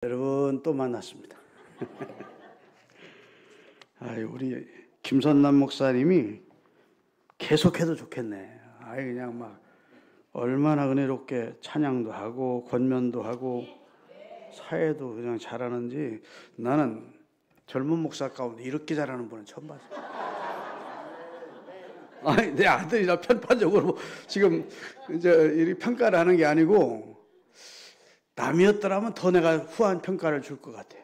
여러분 또 만났습니다. 우리 김선남 목사님이 계속해도 좋겠네. 그냥 막 얼마나 은혜롭게 찬양도 하고 권면도 하고 사회도 그냥 잘하는지. 나는 젊은 목사 가운데 이렇게 잘하는 분은 처음 봤어요. 내 아들이나 편파적으로 지금 이제 이렇게 평가를 하는 게 아니고, 남이었더라면 더 내가 후한 평가를 줄 것 같아.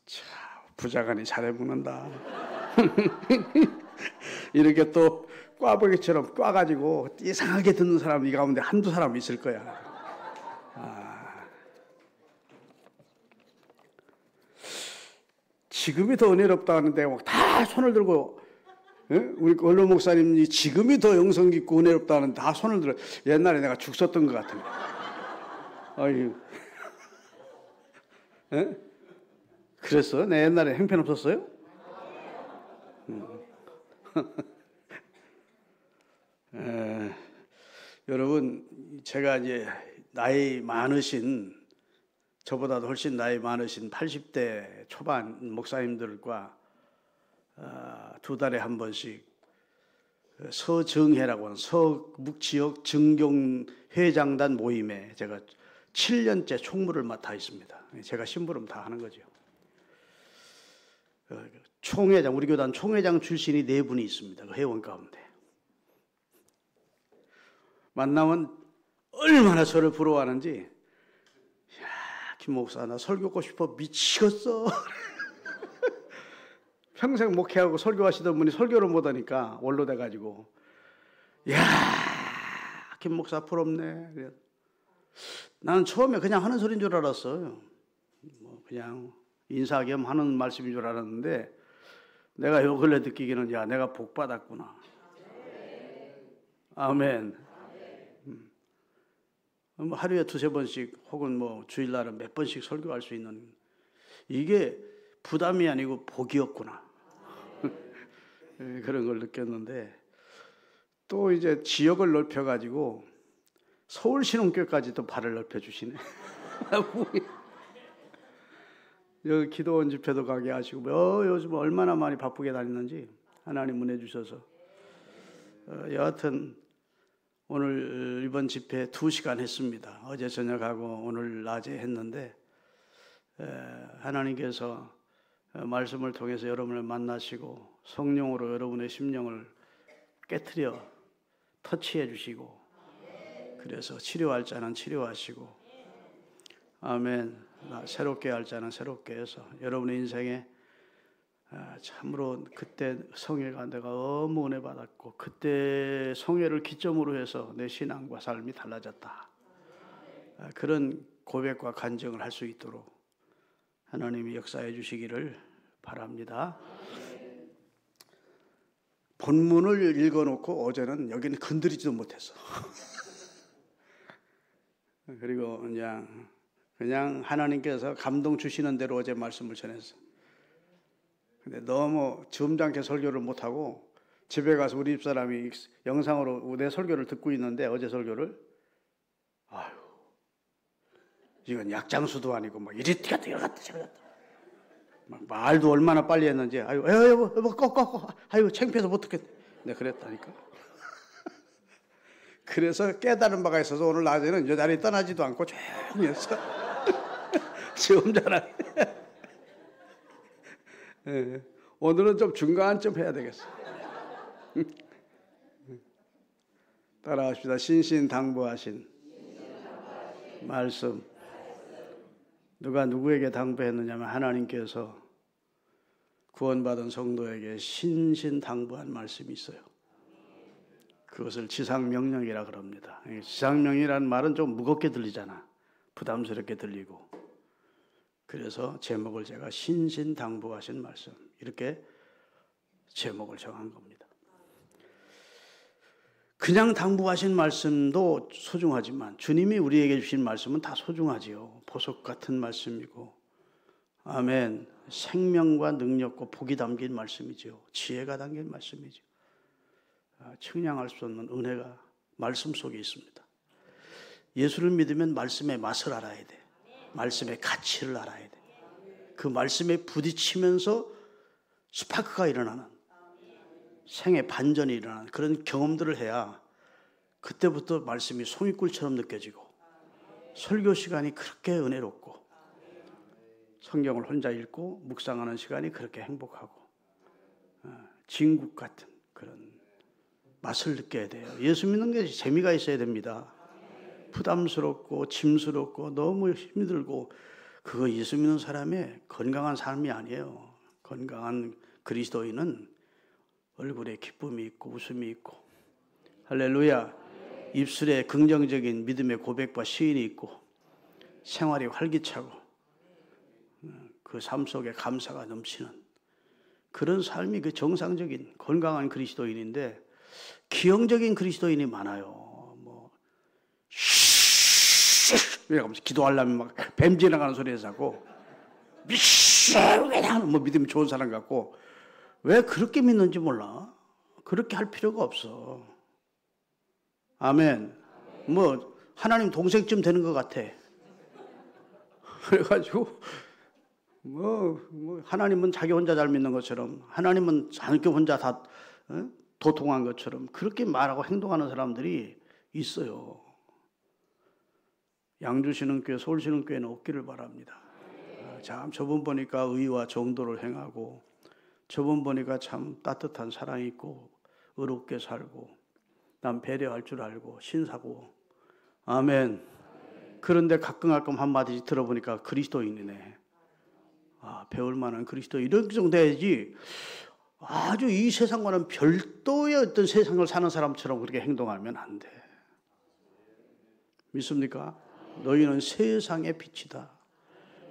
참 부자간이 잘해 먹는다. 이렇게 또 꽈배기처럼 꽈가지고 이상하게 듣는 사람 이 가운데 한두 사람 있을 거야. 지금이 더 은혜롭다 하는데 다 손을 들고, 우리 원로 목사님이 지금이 더 영성 깊고 은혜롭다 하는데 다 손을 들어. 옛날에 내가 죽 썼던 것 같은데. 그랬어? 내 옛날에 형편 없었어요? 여러분, 제가 이제 나이 많으신, 저보다도 훨씬 나이 많으신 80대 초반 목사님들과 두 달에 한 번씩 서정회라고 하는 서북지역 정경회장단 모임에 제가 7년째 총무를 맡아 있습니다. 제가 심부름 다 하는 거죠. 총회장, 우리 교단 총회장 출신이 4분이 있습니다. 그 회원 가운데. 만나면 얼마나 저를 부러워하는지, 야, 김 목사 나 설교하고 싶어 미치겠어. 평생 목회하고 설교하시던 분이 설교를 못하니까 원로 돼가지고, 야, 김 목사 부럽네. 나는 처음에 그냥 하는 소리인 줄 알았어요. 그냥 인사 겸 하는 말씀인 줄 알았는데, 내가 요 근래 느끼기는, 야, 내가 복 받았구나. 아멘. 하루에 2-3번씩 혹은 주일날은 몇 번씩 설교할 수 있는, 이게 부담이 아니고 복이었구나. 그런 걸 느꼈는데, 또 이제 지역을 넓혀가지고 서울신흥교회까지도 발을 넓혀주시네. 여기 기도원 집회도 가게 하시고, 요즘 얼마나 많이 바쁘게 다니는지 하나님 은혜 주셔서. 여하튼 오늘 이번 집회 2시간 했습니다. 어제 저녁하고 오늘 낮에 했는데, 하나님께서 말씀을 통해서 여러분을 만나시고 성령으로 여러분의 심령을 깨트려 터치해 주시고, 그래서 치료할 자는 치료하시고, 아멘. 새롭게 할 자는 새롭게 해서 여러분의 인생에 참으로 그때 성회가 내가 너무 은혜 받았고, 그때 성회를 기점으로 해서 내 신앙과 삶이 달라졌다, 그런 고백과 간증을 할 수 있도록 하나님이 역사해 주시기를 바랍니다. 본문을 읽어놓고 어제는 여기는 건드리지도 못했어. 그리고 그냥 하나님께서 감동 주시는 대로 어제 말씀을 전했어. 근데 너무 점잖게 설교를 못하고 집에 가서 우리 집사람이 영상으로 내 설교를 듣고 있는데, 어제 설교를, 이건 약장수도 아니고 이리 뛰었다 저리 갔다 말도 얼마나 빨리 했는지, 여보 꺼 창피해서 못듣겠네. 내가 그랬다니까. 그래서 깨달은 바가 있어서 오늘 낮에는 이 자리에 떠나지도 않고 조용히 했어. 점잖하게. 오늘은 좀 중간쯤 해야 되겠어. 따라합시다. 신신당부하신 말씀. 누가 누구에게 당부했느냐면, 하나님께서 구원받은 성도에게 신신당부한 말씀이 있어요. 그것을 지상명령이라 그럽니다. 지상명령이라는 말은 좀 무겁게 들리잖아. 부담스럽게 들리고. 그래서 제목을 제가 신신당부하신 말씀, 이렇게 제목을 정한 겁니다. 그냥 당부하신 말씀도 소중하지만 주님이 우리에게 주신 말씀은 다 소중하지요. 보석 같은 말씀이고, 아멘, 생명과 능력과 복이 담긴 말씀이죠. 지혜가 담긴 말씀이죠. 측량할 수 없는 은혜가 말씀 속에 있습니다. 예수를 믿으면 말씀의 맛을 알아야 돼. 말씀의 가치를 알아야 돼. 그 말씀에 부딪히면서 스파크가 일어나는, 생의 반전이 일어나는 그런 경험들을 해야 그때부터 말씀이 송이꿀처럼 느껴지고, 설교 시간이 그렇게 은혜롭고, 성경을 혼자 읽고 묵상하는 시간이 그렇게 행복하고, 진국 같은 그런 맛을 느껴야 돼요. 예수 믿는 게 재미가 있어야 됩니다. 부담스럽고 짐스럽고 너무 힘들고, 그거 예수 믿는 사람의 건강한 삶이 아니에요. 건강한 그리스도인은 얼굴에 기쁨이 있고 웃음이 있고, 할렐루야, 입술에 긍정적인 믿음의 고백과 시인이 있고, 생활이 활기차고, 그 삶 속에 감사가 넘치는 그런 삶이 그 정상적인 건강한 그리스도인인데, 기형적인 그리스도인이 많아요. 뭐 이러면서 기도하려면 막 뱀 지나가는 소리에서 하고, 뭐 믿음이 좋은 사람 같고, 왜 그렇게 믿는지 몰라. 그렇게 할 필요가 없어. 아멘. 뭐 하나님 동생쯤 되는 것 같아. 그래가지고 뭐 하나님은 자기 혼자 잘 믿는 것처럼, 하나님은 자기 혼자 다 도통한 것처럼 그렇게 말하고 행동하는 사람들이 있어요. 양주신흥교회, 서울신흥교회는 없기를 바랍니다. 참 저분 보니까 의와 정도를 행하고, 저분 보니까 참 따뜻한 사랑이 있고 의롭게 살고 남 배려할 줄 알고 신사고. 아멘. 그런데 가끔 한마디 들어보니까 그리스도인이네. 배울 만한 그리스도인, 이런 정도 돼야지. 아주 이 세상과는 별도의 어떤 세상을 사는 사람처럼 그렇게 행동하면 안 돼. 믿습니까? 너희는 세상의 빛이다.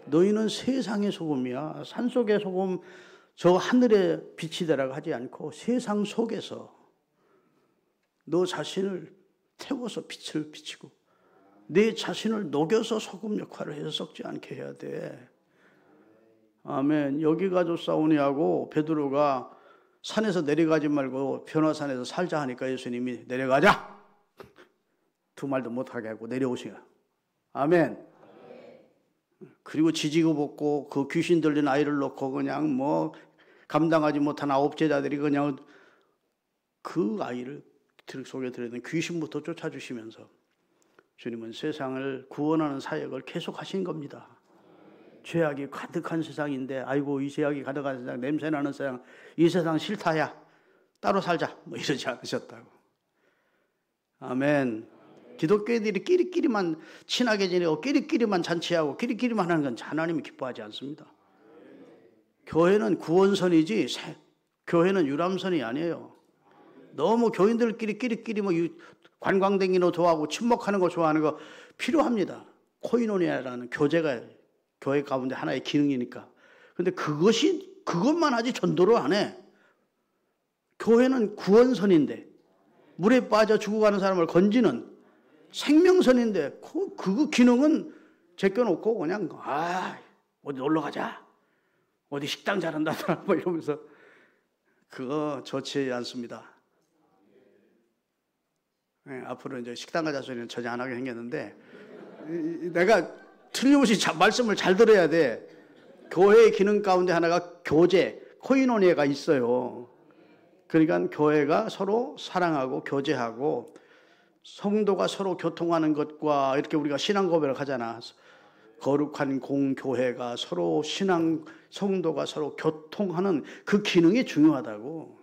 너희는 세상의 소금이야. 산속의 소금, 저 하늘의 빛이 되라고 하지 않고 세상 속에서 너 자신을 태워서 빛을 비치고, 내 자신을 녹여서 소금 역할을 해서 썩지 않게 해야 돼. 아멘. 여기 가서 싸우니 하고 베드로가 산에서 내려가지 말고 변화산에서 살자 하니까 예수님이 내려가자! 두 말도 못하게 하고 내려오시냐. 아멘. 그리고 지지고 볶고 그 귀신 들린 아이를 놓고 그냥 뭐 감당하지 못한 9제자들이 그냥 그 아이를 속에 들어있는 귀신부터 쫓아주시면서 주님은 세상을 구원하는 사역을 계속 하신 겁니다. 죄악이 가득한 세상인데, 아이고 이 죄악이 가득한 세상, 냄새나는 세상, 이 세상 싫다야, 따로 살자, 뭐 이러지 않으셨다고. 아멘. 기독교인들이 끼리끼리만 친하게 지내고 끼리끼리만 잔치하고 끼리끼리만 하는 건 하나님이 기뻐하지 않습니다. 교회는 구원선이지 교회는 유람선이 아니에요. 너무 교인들끼리 끼리끼리 뭐 관광다니는 거 좋아하고 친목하는 거 좋아하는 거 필요합니다. 코이노니아라는 교제가 교회 가운데 하나의 기능이니까. 그런데 그것만 하지 전도를 안 해. 교회는 구원선인데, 물에 빠져 죽어가는 사람을 건지는 생명선인데, 그 기능은 제껴놓고 그냥 어디 놀러 가자, 어디 식당 잘한다 뭐 이러면서, 그거 좋지 않습니다. 네, 앞으로 이제 식당 가자 소리는 전혀 안 하게 생겼는데, 내가 틀림없이 말씀을 잘 들어야 돼. 교회의 기능 가운데 하나가 교제, 코이노니아가 있어요. 그러니까 교회가 서로 사랑하고 교제하고, 성도가 서로 교통하는 것과, 이렇게 우리가 신앙 고백을 하잖아. 거룩한 공교회가 서로 성도가 서로 교통하는 그 기능이 중요하다고.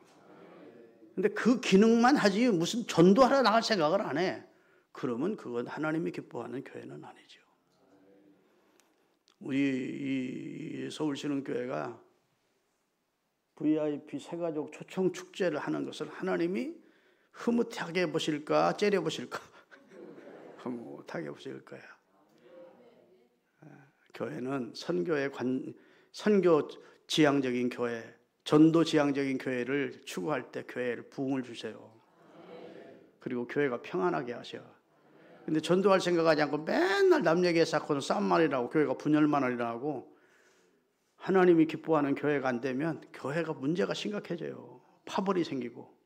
근데 그 기능만 하지 무슨 전도하러 나갈 생각을 안 해. 그러면 그건 하나님이 기뻐하는 교회는 아니죠. 우리 이 서울신흥교회가 VIP 새가족 초청 축제를 하는 것을 하나님이 흐뭇하게 보실까, 째려 보실까? 흐뭇하게 보실 거야. 교회는 선교 지향적인 교회, 전도 지향적인 교회를 추구할 때 교회를 부흥을 주세요. 그리고 교회가 평안하게 하셔. 근데 전도할 생각하지 않고 맨날 남 얘기에 쌓고는 싼말이라고 교회가 분열만 하려고, 하나님이 기뻐하는 교회가 안 되면 교회가 문제가 심각해져요. 파벌이 생기고.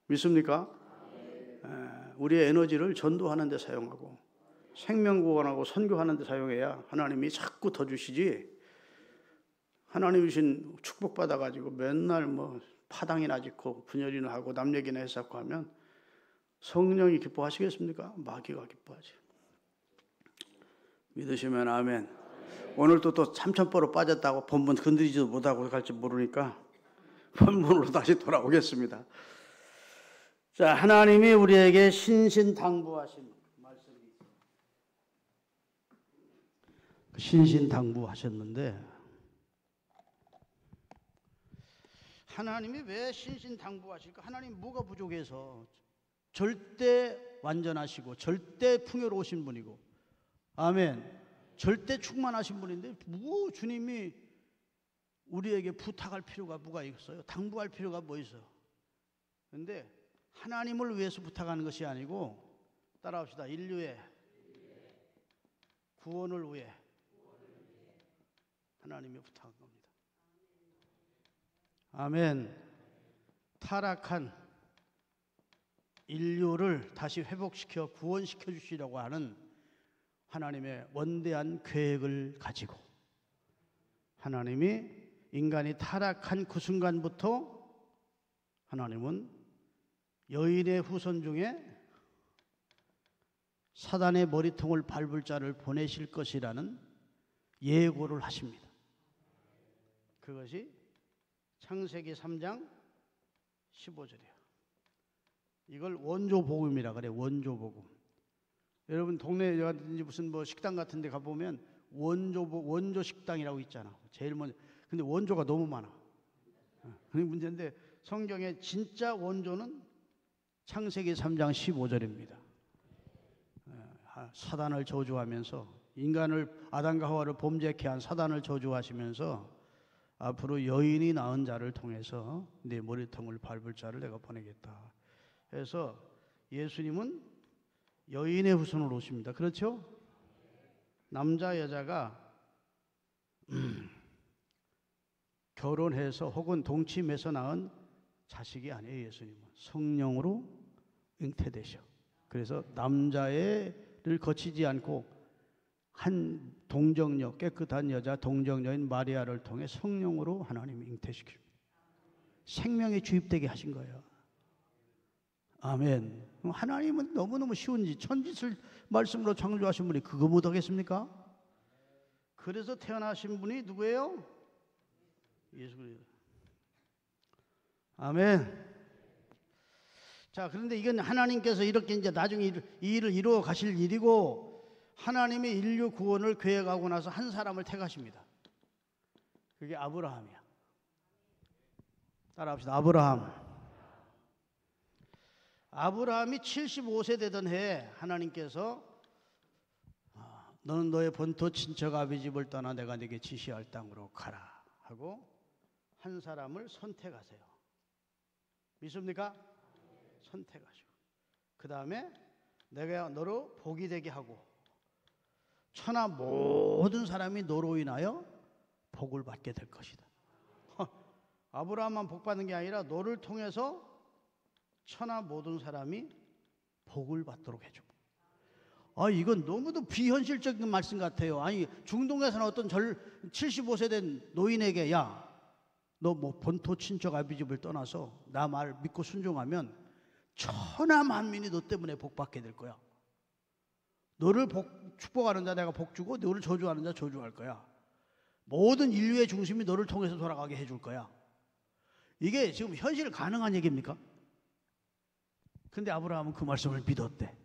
믿습니까? 우리의 에너지를 전도하는 데 사용하고, 생명구원하고 선교하는 데 사용해야 하나님이 자꾸 더 주시지. 하나님 주신 축복받아 가지고 맨날 뭐 파당이나 짓고 분열이나 하고 남 얘기나 해석하고 하면 성령이 기뻐하시겠습니까? 마귀가 기뻐하지. 믿으시면 아멘. 오늘도 또 삼천포로 빠졌다고 본문 건드리지도 못하고 갈지 모르니까 본문으로 다시 돌아오겠습니다. 자, 하나님이 우리에게 신신당부하신 말씀이 신신당부하셨는데, 하나님이 왜 신신당부하실까? 하나님 뭐가 부족해서? 절대 완전하시고 절대 풍요로우신 분이고, 아멘, 절대 충만하신 분인데 뭐 주님이 우리에게 부탁할 필요가 뭐가 있어요? 당부할 필요가 뭐 있어요? 그런데 하나님을 위해서 부탁하는 것이 아니고, 따라합시다. 인류의 구원을 위해 하나님이 부탁한 겁니다. 아멘. 타락한 인류를 다시 회복시켜 구원시켜 주시려고 하는 하나님의 원대한 계획을 가지고, 하나님이 인간이 타락한 그 순간부터 하나님은 여인의 후손 중에 사단의 머리통을 밟을 자를 보내실 것이라는 예고를 하십니다. 그것이 창세기 3장 15절이에요. 이걸 원조복음이라 그래. 원조복음. 여러분 동네에 무슨 뭐 식당 같은 데 가보면 원조 식당이라고 있잖아. 제일 먼저. 근데 원조가 너무 많아. 그게 문제인데 성경의 진짜 원조는 창세기 3장 15절입니다. 사단을 저주하면서, 인간을, 아담과 하와를 범죄케 한 사단을 저주하시면서 앞으로 여인이 낳은 자를 통해서 내 머리통을 밟을 자를 내가 보내겠다. 그래서 예수님은 여인의 후손으로 오십니다. 그렇죠? 남자 여자가 결혼해서 혹은 동침해서 낳은 자식이 아니에요. 예수님은 성령으로 잉태되셔. 그래서 남자애를 거치지 않고 한 동정녀, 깨끗한 여자 동정녀인 마리아를 통해 성령으로 하나님이 잉태시킵니다. 생명에 주입되게 하신 거예요. 아멘. 하나님은 너무너무 쉬운지, 천짓을 말씀으로 창조하신 분이 그거 못하겠습니까? 그래서 태어나신 분이 누구예요? 예수 그리스도. 아멘. 자, 그런데 이건 하나님께서 이렇게 이제 나중에 이 일을 이루어 가실 일이고, 하나님이 인류 구원을 계획하고 나서 한 사람을 택하십니다. 그게 아브라함이야. 따라합시다. 아브라함이 75세 되던 해에 하나님께서 너는 너의 본토 친척 아비 집을 떠나 내가 네게 지시할 땅으로 가라 하고 한 사람을 선택하세요. 믿습니까? 선택하시고, 그 다음에 내가 너로 복이 되게 하고 천하 모든 사람이 너로 인하여 복을 받게 될 것이다. 아브라함만 복 받는 게 아니라 너를 통해서 천하 모든 사람이 복을 받도록 해줘. 이건 너무도 비현실적인 말씀 같아요. 아니, 중동에서는 어떤 75세 된 노인에게 야, 너 뭐 본토 친척 아비집을 떠나서 나 말 믿고 순종하면 천하 만민이 너 때문에 복 받게 될 거야. 너를 축복하는 자 내가 복 주고 너를 저주하는 자 저주할 거야. 모든 인류의 중심이 너를 통해서 돌아가게 해줄 거야. 이게 지금 현실 가능한 얘기입니까? 근데 아브라함은 그 말씀을 믿었대.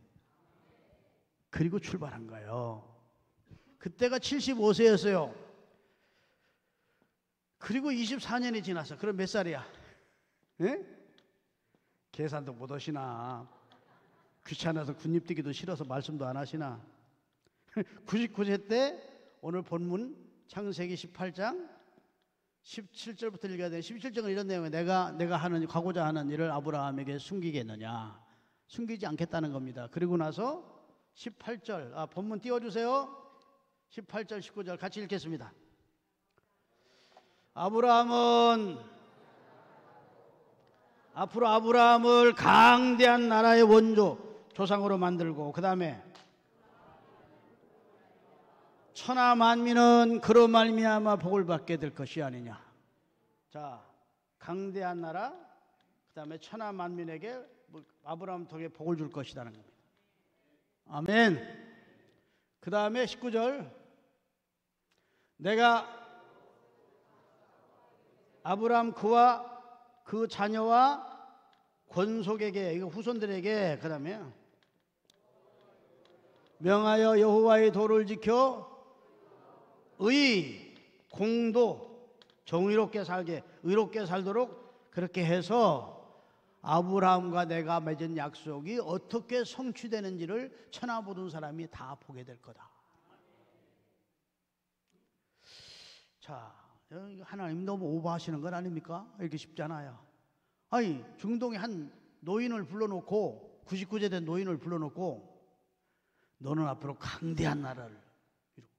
그리고 출발한 거예요. 그때가 75세였어요. 그리고 24년이 지났어. 그럼 몇 살이야? 예? 계산도 못 하시나? 귀찮아서 군입뛰기도 싫어서 말씀도 안 하시나? 99세 때 오늘 본문 창세기 18장 17절부터 읽어야 돼. 17절은 이런 내용이에요. 내가 가고자 하는 일을 아브라함에게 숨기겠느냐? 숨기지 않겠다는 겁니다. 그리고 나서 18절, 본문 띄워주세요. 18절, 19절 같이 읽겠습니다. 아브라함은 앞으로 아브라함을 강대한 나라의 원조, 조상으로 만들고, 그 다음에 천하 만민은 그로 말미암아 복을 받게 될 것이 아니냐. 자, 강대한 나라, 그 다음에 천하 만민에게 아브라함 통해 복을 줄 것이라는 겁니다. 아멘. 그 다음에 19절, 내가 아브라함 그와 그 자녀와 권속에게, 이거 후손들에게, 그 다음에 명하여 여호와의 도를 지켜 의, 공도, 정의롭게 살게, 의롭게 살도록 그렇게 해서 아브라함과 내가 맺은 약속이 어떻게 성취되는지를 천하 모든 사람이 다 보게 될 거다. 자, 하나님 너무 오버하시는 건 아닙니까? 이렇게 쉽잖아요. 아니, 중동에 한 노인을 불러놓고, 99세 된 노인을 불러놓고, 너는 앞으로 강대한 나라를 이루고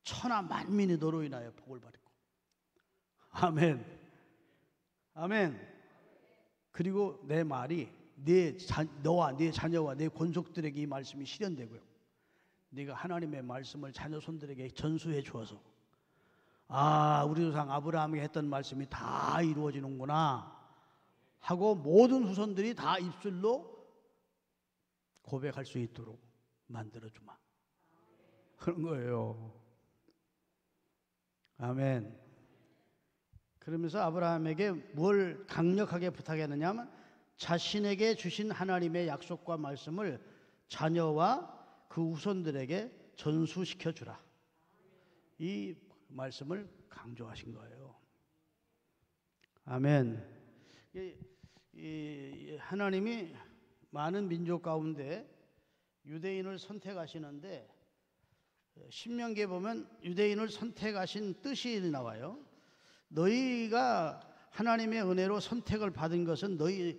천하 만민이 너로 인하여 복을 받고. 아멘. 아멘. 그리고 내 말이 너와 네 자녀와 네 권속들에게 이 말씀이 실현되고요. 네가 하나님의 말씀을 자녀 손들에게 전수해 주어서, 아, 우리 조상 아브라함이 했던 말씀이 다 이루어지는구나 하고 모든 후손들이 다 입술로 고백할 수 있도록 만들어주마. 그런 거예요. 아멘. 그러면서 아브라함에게 뭘 강력하게 부탁했느냐 하면 자신에게 주신 하나님의 약속과 말씀을 자녀와 그 후손들에게 전수시켜 주라. 이 말씀을 강조하신 거예요. 아멘. 하나님이 많은 민족 가운데 유대인을 선택하시는데, 신명기에 보면 유대인을 선택하신 뜻이 나와요. 너희가 하나님의 은혜로 선택을 받은 것은 너희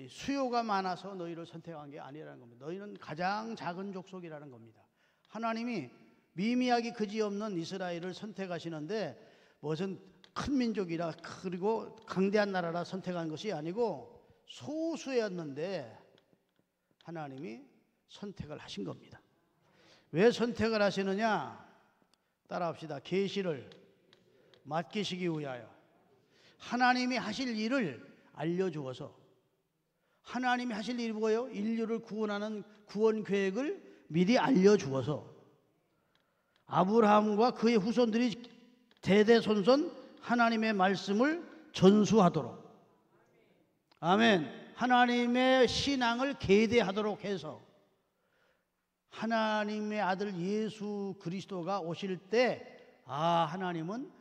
수요가 많아서 너희를 선택한 게 아니라는 겁니다. 너희는 가장 작은 족속이라는 겁니다. 하나님이 미미하기 그지없는 이스라엘을 선택하시는데 무슨 큰 민족이라 그리고 강대한 나라라 선택한 것이 아니고 소수였는데 하나님이 선택을 하신 겁니다. 왜 선택을 하시느냐? 따라합시다. 계시를 맡기시기 위하여. 하나님이 하실 일을 알려주어서, 하나님이 하실 일이 뭐예요? 인류를 구원하는 구원 계획을 미리 알려주어서 아브라함과 그의 후손들이 대대손손 하나님의 말씀을 전수하도록, 아멘, 하나님의 신앙을 계대하도록 해서 하나님의 아들 예수 그리스도가 오실 때, 아, 하나님은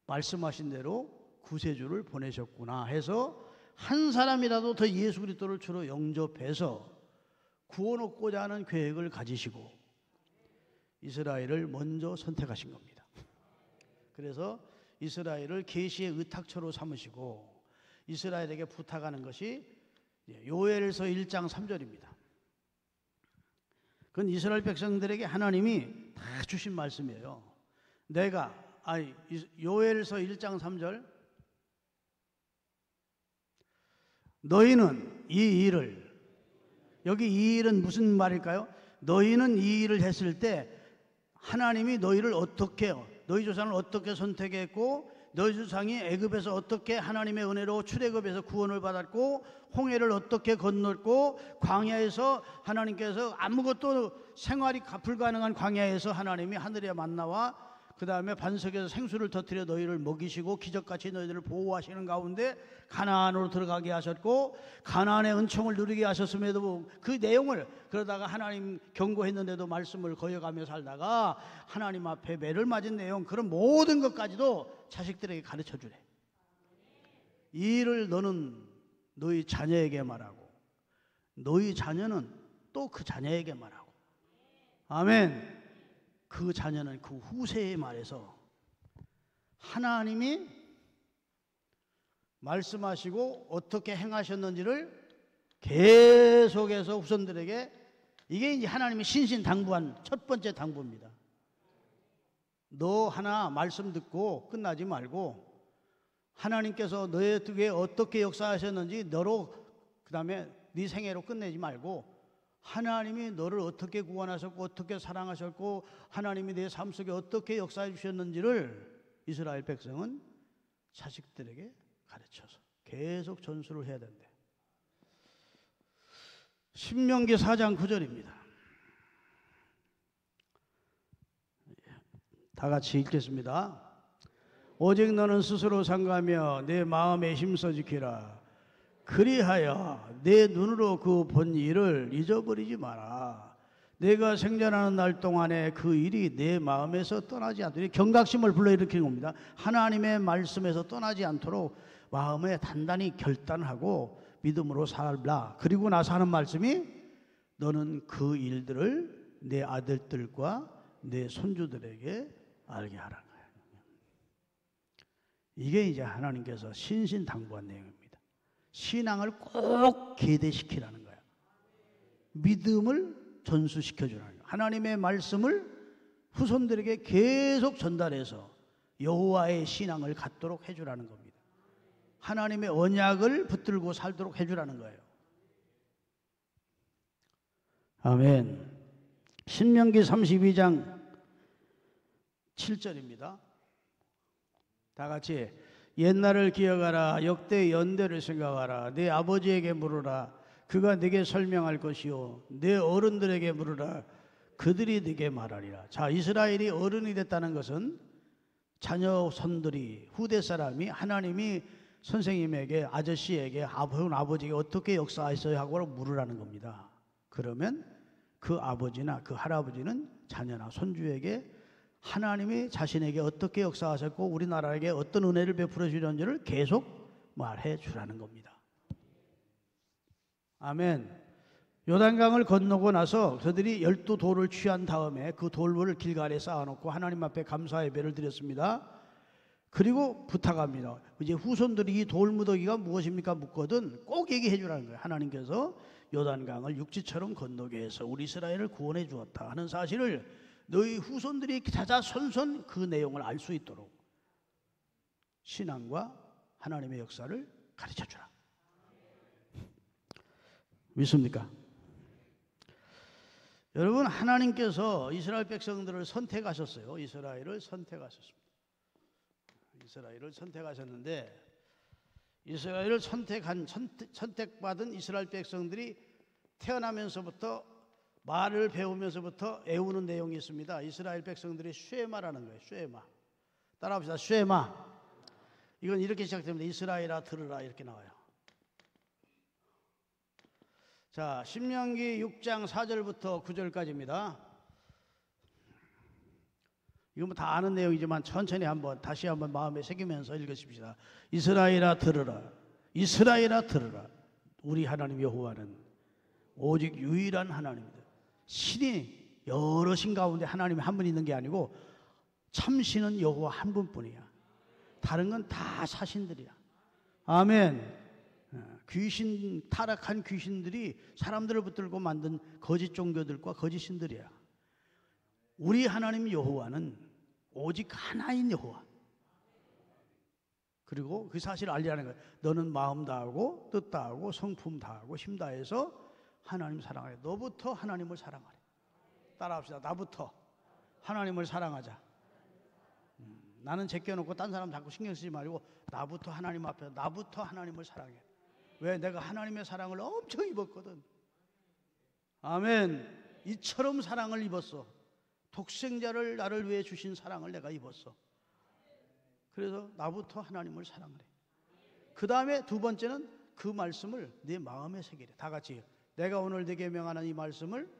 말씀하신 대로 구세주를 보내셨구나 해서 한 사람이라도 더 예수 그리스도를 주로 영접해서 구원 얻고자 하는 계획을 가지시고 이스라엘을 먼저 선택하신 겁니다. 그래서 이스라엘을 계시의 의탁처로 삼으시고 이스라엘에게 부탁하는 것이 요엘서 1장 3절입니다. 그건 이스라엘 백성들에게 하나님이 다 주신 말씀이에요. 요엘서 1장 3절, 너희는 이 일을, 여기 이 일은 무슨 말일까요? 너희는 이 일을 했을 때 하나님이 너희를 어떻게, 너희 조상을 어떻게 선택했고 너희 조상이 애굽에서 어떻게 하나님의 은혜로 출애굽에서 구원을 받았고 홍해를 어떻게 건넜고 광야에서 하나님께서 아무것도 생활이 불가능한 광야에서 하나님이 하늘의 만나와 그 다음에 반석에서 생수를 터뜨려 너희를 먹이시고 기적같이 너희들을 보호하시는 가운데 가나안으로 들어가게 하셨고 가나안의 은총을 누리게 하셨음에도 그 내용을, 그러다가 하나님 경고했는데도 말씀을 거역하며 살다가 하나님 앞에 매를 맞은 내용, 그런 모든 것까지도 자식들에게 가르쳐 주래. 이 일을 너는 너희 자녀에게 말하고 너희 자녀는 또 그 자녀에게 말하고, 아멘. 그 자녀는 그 후세에 말해서 하나님이 말씀하시고 어떻게 행하셨는지를 계속해서 후손들에게, 이게 이제 하나님이 신신당부한 첫 번째 당부입니다. 너 하나 말씀 듣고 끝나지 말고 하나님께서 너에게 어떻게 역사하셨는지 너로, 그 다음에 네 생애로 끝내지 말고 하나님이 너를 어떻게 구원하셨고 어떻게 사랑하셨고 하나님이 내 삶 속에 어떻게 역사해 주셨는지를 이스라엘 백성은 자식들에게 가르쳐서 계속 전수를 해야 된대. 신명기 4장 9절입니다. 다 같이 읽겠습니다. 오직 너는 스스로 상가하며 내 마음에 힘써 지키라. 그리하여 내 눈으로 그 본 일을 잊어버리지 마라. 내가 생전하는 날 동안에 그 일이 내 마음에서 떠나지 않도록, 경각심을 불러일으키는 겁니다. 하나님의 말씀에서 떠나지 않도록 마음에 단단히 결단하고 믿음으로 살라. 그리고 나서 하는 말씀이 너는 그 일들을 내 아들들과 내 손주들에게 알게 하라는 거예요. 이게 이제 하나님께서 신신당부한 내용입니다. 신앙을 꼭 계대시키라는 거예요. 믿음을 전수시켜주라는 거예요. 하나님의 말씀을 후손들에게 계속 전달해서 여호와의 신앙을 갖도록 해주라는 겁니다. 하나님의 언약을 붙들고 살도록 해주라는 거예요. 아멘. 신명기 32장 7절입니다. 다 같이 옛날을 기억하라. 역대 연대를 생각하라. 내 아버지에게 물으라. 그가 네게 설명할 것이요 내 어른들에게 물으라. 그들이 네게 말하리라. 자, 이스라엘이 어른이 됐다는 것은 자녀 손들이, 후대 사람이 하나님이 선생님에게, 아저씨에게, 아버지에게 어떻게 역사했어야 하고 물으라는 겁니다. 그러면 그 아버지나 그 할아버지는 자녀나 손주에게 하나님이 자신에게 어떻게 역사하셨고 우리나라에게 어떤 은혜를 베풀어 주셨는지를 계속 말해 주라는 겁니다. 아멘. 요단강을 건너고 나서 그들이 12돌을 취한 다음에 그 돌을 길가에 쌓아놓고 하나님 앞에 감사 예배를 드렸습니다. 그리고 부탁합니다. 이제 후손들이 이 돌무더기가 무엇입니까? 묻거든 꼭 얘기해 주라는 거예요. 하나님께서 요단강을 육지처럼 건너게 해서 우리 이스라엘을 구원해 주었다 하는 사실을 너희 후손들이 자자손손 그 내용을 알 수 있도록 신앙과 하나님의 역사를 가르쳐 주라. 믿습니까? 여러분, 하나님께서 이스라엘 백성들을 선택하셨어요. 이스라엘을 선택하셨습니다. 이스라엘을 선택하셨는데 이스라엘을 선택받은 이스라엘 백성들이 태어나면서부터 말을 배우면서부터 애우는 내용이 있습니다. 이스라엘 백성들이 쉐마라는 거예요. 쉐마. 따라합시다. 쉐마. 이건 이렇게 시작됩니다. 이스라엘아 들으라 이렇게 나와요. 자, 신명기 6장 4절부터 9절까지입니다. 이건 뭐 다 아는 내용이지만 천천히 다시 한번 마음에 새기면서 읽으십시다. 이스라엘아 들으라. 이스라엘아 들으라. 우리 하나님 여호와는 오직 유일한 하나님이다. 신이 여러 신 가운데 하나님이 한 분 있는 게 아니고 참신은 여호와 한 분뿐이야. 다른 건 다 사신들이야. 아멘. 귀신, 타락한 귀신들이 사람들을 붙들고 만든 거짓 종교들과 거짓 신들이야. 우리 하나님 여호와는 오직 하나인 여호와. 그리고 그 사실을 알리라는 거예요. 너는 마음 다하고 뜻 다하고 성품 다하고 힘 다해서 하나님 사랑하래. 너부터 하나님을 사랑하래. 따라합시다. 나부터 하나님을 사랑하자. 나는 제껴놓고 딴 사람 자꾸 신경 쓰지 말고 나부터 하나님 앞에 나부터 하나님을 사랑해. 왜? 내가 하나님의 사랑을 엄청 입었거든. 아멘. 이처럼 사랑을 입었어. 독생자를 나를 위해 주신 사랑을 내가 입었어. 그래서 나부터 하나님을 사랑하래. 그 다음에 두 번째는 그 말씀을 내 마음에 새기래. 다 같이 내가 오늘 네게 명하는 이 말씀을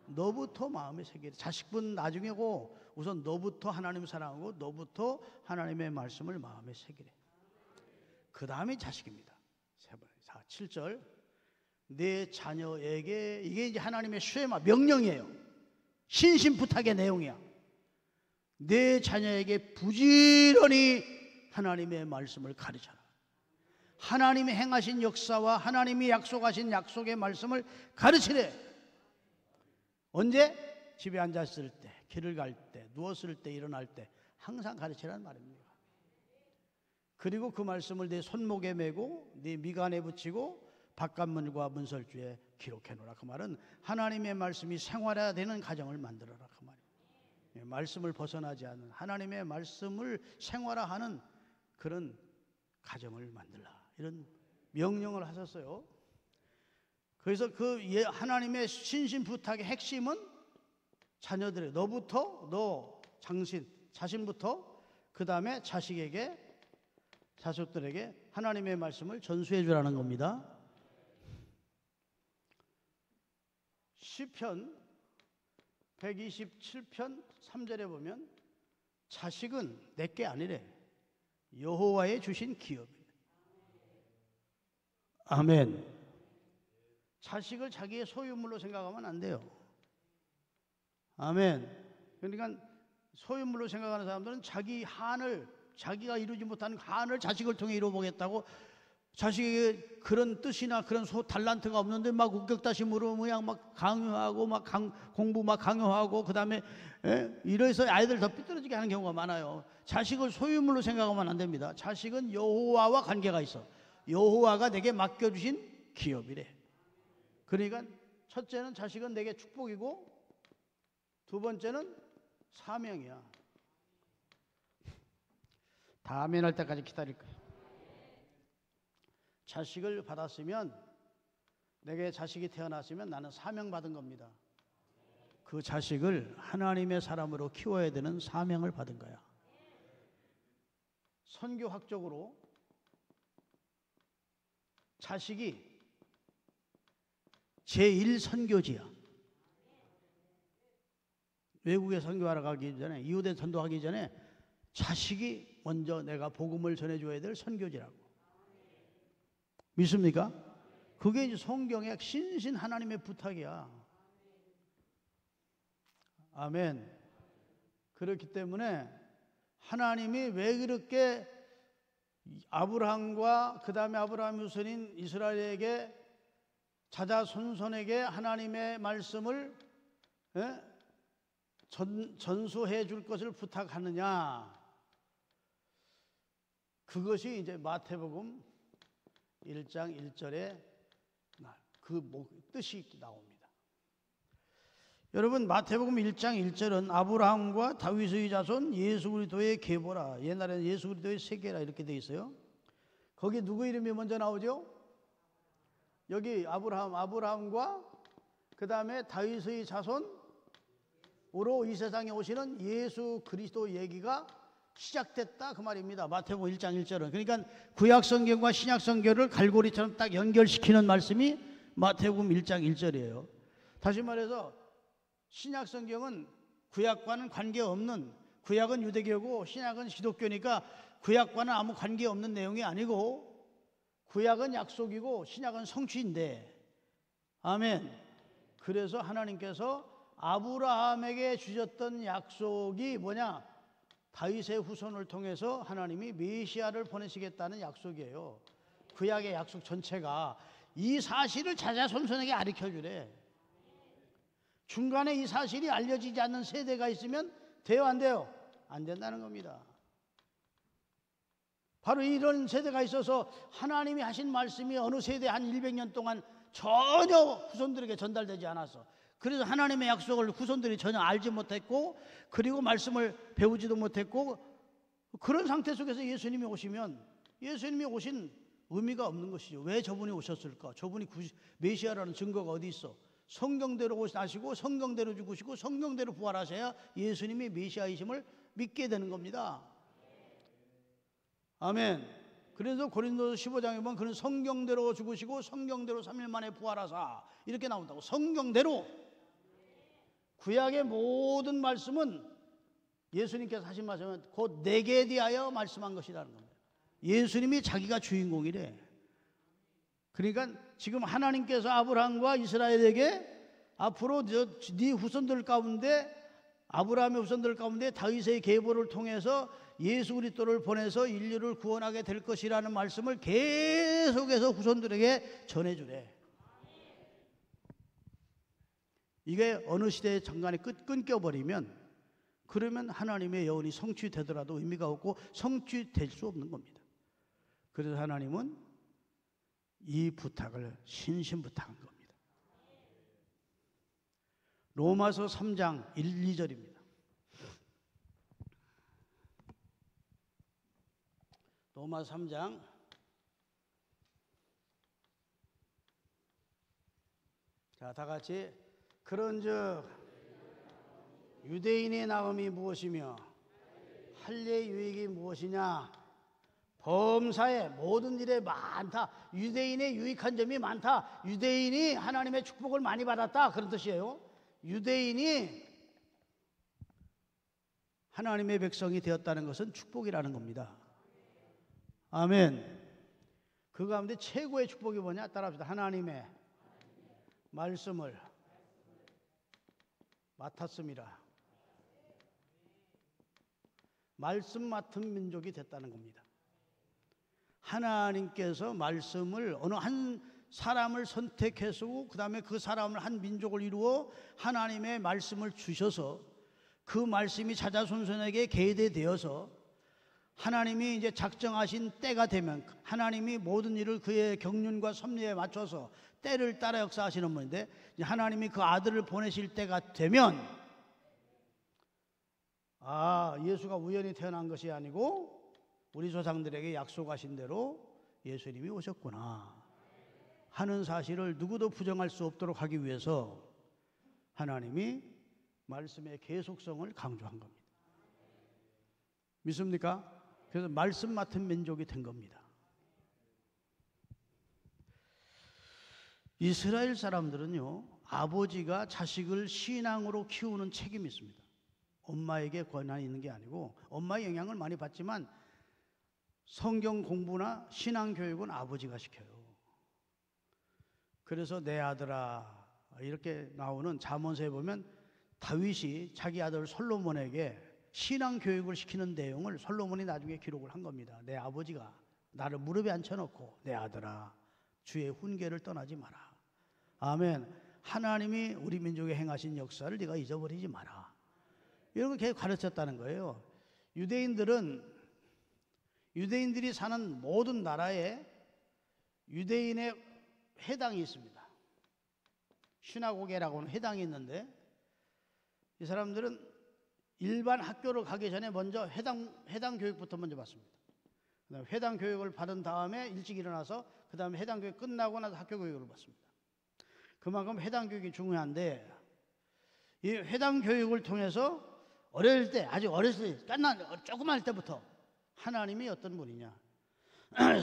너부터 마음에 새기래. 자식분 나중에고 우선 너부터 하나님 사랑하고 너부터 하나님의 말씀을 마음에 새기래. 그 다음에 자식입니다. 7절 내 자녀에게, 이게 이제 하나님의 쉐마 명령이에요. 신신부탁의 내용이야. 내 자녀에게 부지런히 하나님의 말씀을 가르쳐라. 하나님이 행하신 역사와 하나님이 약속하신 약속의 말씀을 가르치래. 언제? 집에 앉았을 때, 길을 갈 때, 누웠을 때, 일어날 때 항상 가르치라는 말입니다. 그리고 그 말씀을 내 손목에 메고 내 미간에 붙이고 바깥문과 문설주에 기록해놓으라. 그 말은 하나님의 말씀이 생활화되는 가정을 만들어라 그 말이에요. 말씀을 벗어나지 않는, 하나님의 말씀을 생활화하는 그런 가정을 만들라, 이런 명령을 하셨어요. 그래서 그 하나님의 신신 부탁의 핵심은 자녀들의, 너부터, 너 자신부터, 그 다음에 자식에게, 자식들에게 하나님의 말씀을 전수해 주라는 겁니다. 시편 127편 3절에 보면 자식은 내게 아니래, 여호와의 주신 기업이래. 아멘. 자식을 자기의 소유물로 생각하면 안 돼요. 아멘. 그러니까 소유물로 생각하는 사람들은 자기 한을, 자기가 이루지 못하는 한을 자식을 통해 이루어보겠다고, 자식에게 그런 뜻이나 그런 달란트가 없는데 막 우격다짐으로 그냥 막 강요하고, 막 공부 막 강요하고, 그 다음에 이래서 아이들 더 삐뚤어지게 하는 경우가 많아요. 자식을 소유물로 생각하면 안 됩니다. 자식은 여호와와 관계가 있어. 여호와가 내게 맡겨주신 기업이래. 그러니까 첫째는 자식은 내게 축복이고, 두 번째는 사명이야. 다 아멘 할 때까지 기다릴 거예요. 자식을 받았으면, 내게 자식이 태어났으면 나는 사명받은 겁니다. 그 자식을 하나님의 사람으로 키워야 되는 사명을 받은 거야. 선교학적으로 자식이 제1선교지야. 외국에 선교하러 가기 전에, 이웃에 전도하기 전에 자식이 먼저 내가 복음을 전해줘야 될 선교지라고. 믿습니까? 그게 이제 성경의 신신 하나님의 부탁이야. 아멘. 그렇기 때문에 하나님이 왜 그렇게 아브라함과 그 다음에 아브라함의 후손인 이스라엘에게, 자자손손에게 하나님의 말씀을 전수해 줄 것을 부탁하느냐, 그것이 이제 마태복음 1장 1절에 그 뜻이 나옵니다. 여러분, 마태복음 1장 1절은 아브라함과 다윗의 자손 예수 그리스도의 계보라, 옛날에는 예수 그리스도의 세계라 이렇게 돼 있어요. 거기 누구 이름이 먼저 나오죠? 여기 아브라함과 그 다음에 다윗의 자손으로 이 세상에 오시는 예수 그리스도 얘기가 시작됐다 그 말입니다. 마태복음 1장 1절은. 그러니까 구약성경과 신약성경을 갈고리처럼 딱 연결시키는 말씀이 마태복음 1장 1절이에요. 다시 말해서 신약성경은 구약과는 관계없는, 구약은 유대교고 신약은 기독교니까 구약과는 아무 관계없는 내용이 아니고, 구약은 약속이고 신약은 성취인데, 아멘. 그래서 하나님께서 아브라함에게 주셨던 약속이 뭐냐? 다윗의 후손을 통해서 하나님이 메시아를 보내시겠다는 약속이에요. 구약의 약속 전체가 이 사실을 자자손손에게 가르쳐주래. 중간에 이 사실이 알려지지 않는 세대가 있으면 돼요, 안 돼요? 안 된다는 겁니다. 바로 이런 세대가 있어서 하나님이 하신 말씀이 어느 세대 한 100년 동안 전혀 후손들에게 전달되지 않았어. 그래서 하나님의 약속을 후손들이 전혀 알지 못했고, 그리고 말씀을 배우지도 못했고, 그런 상태 속에서 예수님이 오시면, 예수님이 오신 의미가 없는 것이죠. 왜 저분이 오셨을까? 저분이 메시아라는 증거가 어디 있어? 성경대로 오시고 성경대로 죽으시고 성경대로 부활하셔야 예수님이 메시아이심을 믿게 되는 겁니다. 아멘. 그래서 고린도서 15장에 보면 그는 성경대로 죽으시고 성경대로 3일 만에 부활하사 이렇게 나온다고. 성경대로. 구약의 모든 말씀은 예수님께서 하신 말씀은 곧 내게 대하여 말씀한 것이라는 겁니다. 예수님이 자기가 주인공이래. 그러니까 지금 하나님께서 아브라함과 이스라엘에게 앞으로 네 후손들 가운데, 아브라함의 후손들 가운데 다윗의 계보를 통해서 예수 그리스도를 보내서 인류를 구원하게 될 것이라는 말씀을 계속해서 후손들에게 전해주래. 이게 어느 시대의 중간에 끊겨버리면, 그러면 하나님의 여운이 성취되더라도 의미가 없고 성취될 수 없는 겁니다. 그래서 하나님은 이 부탁을 신신부탁한 겁니다. 로마서 3장 1, 2절입니다. 로마서 3장 자, 다 같이 그런즉 유대인의 나음이 무엇이며 할례의 유익이 무엇이냐? 범사의 모든 일에 많다. 유대인의 유익한 점이 많다. 유대인이 하나님의 축복을 많이 받았다. 그런 뜻이에요. 유대인이 하나님의 백성이 되었다는 것은 축복이라는 겁니다. 아멘. 그 가운데 최고의 축복이 뭐냐? 따라합시다. 하나님의 말씀을 맡았습니다. 말씀 맡은 민족이 됐다는 겁니다. 하나님께서 말씀을 어느 한 사람을 선택해서 그 다음에 그 사람을 한 민족을 이루어 하나님의 말씀을 주셔서 그 말씀이 자자손손에게 계대되어서 하나님이 이제 작정하신 때가 되면 하나님이 모든 일을 그의 경륜과 섭리에 맞춰서 때를 따라 역사하시는 분인데 하나님이 그 아들을 보내실 때가 되면 예수가 우연히 태어난 것이 아니고 우리 조상들에게 약속하신 대로 예수님이 오셨구나 하는 사실을 누구도 부정할 수 없도록 하기 위해서 하나님이 말씀의 계속성을 강조한 겁니다. 믿습니까? 그래서 말씀 맡은 민족이 된 겁니다. 이스라엘 사람들은요, 아버지가 자식을 신앙으로 키우는 책임이 있습니다. 엄마에게 권한이 있는 게 아니고 엄마의 영향을 많이 받지만 성경 공부나 신앙 교육은 아버지가 시켜요. 그래서 내 아들아 이렇게 나오는 잠언서에 보면 다윗이 자기 아들 솔로몬에게 신앙 교육을 시키는 내용을 솔로몬이 나중에 기록을 한 겁니다. 내 아버지가 나를 무릎에 앉혀놓고 내 아들아 주의 훈계를 떠나지 마라. 아멘. 하나님이 우리 민족에 행하신 역사를 네가 잊어버리지 마라. 이런 걸 계속 가르쳤다는 거예요. 유대인들이 사는 모든 나라에 유대인의 회당이 있습니다. 시나고게라고 하는 회당이 있는데 이 사람들은 일반 학교를 가기 전에 먼저 회당 교육부터 먼저 받습니다. 그다음에 회당 교육을 받은 다음에 일찍 일어나서 그 다음에 회당 교육 끝나고 나서 학교 교육을 받습니다. 그만큼 회당 교육이 중요한데 이 회당 교육을 통해서 어릴 때 아주 어렸을 때 조그만 때부터 하나님이 어떤 분이냐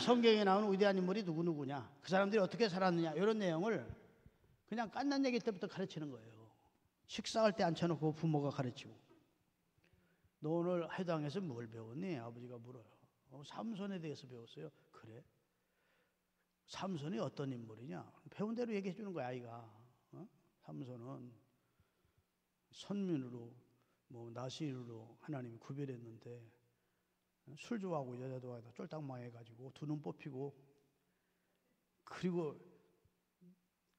성경에 나오는 위대한 인물이 누구냐 그 사람들이 어떻게 살았느냐 이런 내용을 그냥 깐난 얘기 때부터 가르치는 거예요. 식사할 때 앉혀놓고 부모가 가르치고 너 오늘 회당에서 뭘 배웠니? 아버지가 물어요. 삼손에 대해서 배웠어요. 그래? 삼손이 어떤 인물이냐? 배운 대로 얘기해 주는 거야 아이가. 삼손은 선민으로 나시인으로 하나님이 구별했는데 술 좋아하고 여자 좋아하고 쫄딱 망해가지고 두 눈 뽑히고 그리고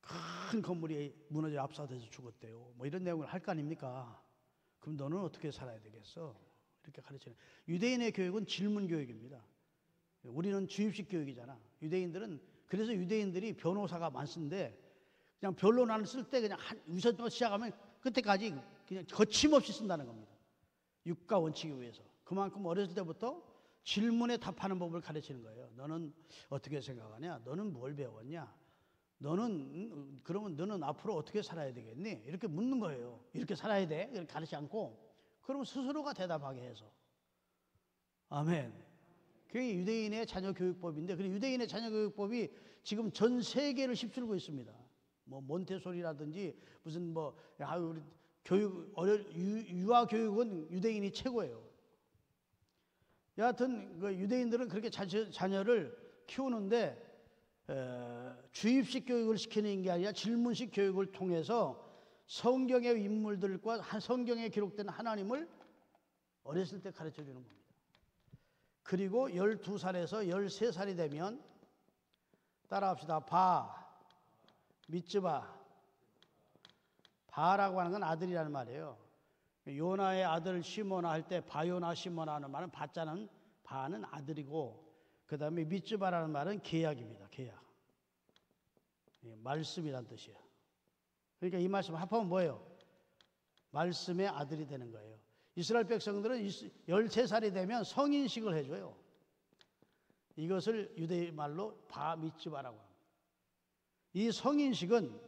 큰 건물이 무너져 압사돼서 죽었대요. 이런 내용을 할 거 아닙니까? 그럼 너는 어떻게 살아야 되겠어? 이렇게 가르치는. 유대인의 교육은 질문 교육입니다. 우리는 주입식 교육이잖아. 그래서 유대인들이 변호사가 많은데 그냥 변론안을 쓸 때 그냥 위서부터 시작하면 끝에까지 그냥 거침없이 쓴다는 겁니다. 육가 원칙에 의해서. 그만큼 어렸을 때부터 질문에 답하는 법을 가르치는 거예요. 너는 어떻게 생각하냐? 너는 뭘 배웠냐? 그러면 너는 앞으로 어떻게 살아야 되겠니? 이렇게 묻는 거예요. 이렇게 살아야 돼? 이렇게 가르치지 않고 그러면 스스로가 대답하게 해서. 아멘. 그게 유대인의 자녀 교육법인데, 그 유대인의 자녀 교육법이 지금 전 세계를 휩쓸고 있습니다. 몬테소리라든지 무슨 우리 유아 교육은 유대인이 최고예요. 여하튼 그 유대인들은 그렇게 자녀를 키우는데 주입식 교육을 시키는 게 아니라 질문식 교육을 통해서 성경의 인물들과 성경에 기록된 하나님을 어렸을 때 가르쳐 주는 겁니다. 그리고 12살에서 13살이 되면 따라합시다. 미츠바. 바라고 하는 건 아들이라는 말이에요. 요나의 아들 시모나 할 때 바요나 시모나 하는 말은 바는 아들이고 그 다음에 미츠바라는 말은 계약입니다. 계약. 말씀이란 뜻이에요. 그러니까 이 말씀 합하면 뭐예요? 말씀의 아들이 되는 거예요. 이스라엘 백성들은 13살이 되면 성인식을 해줘요. 이것을 유대 말로 바미츠바라고 합니다. 이 성인식은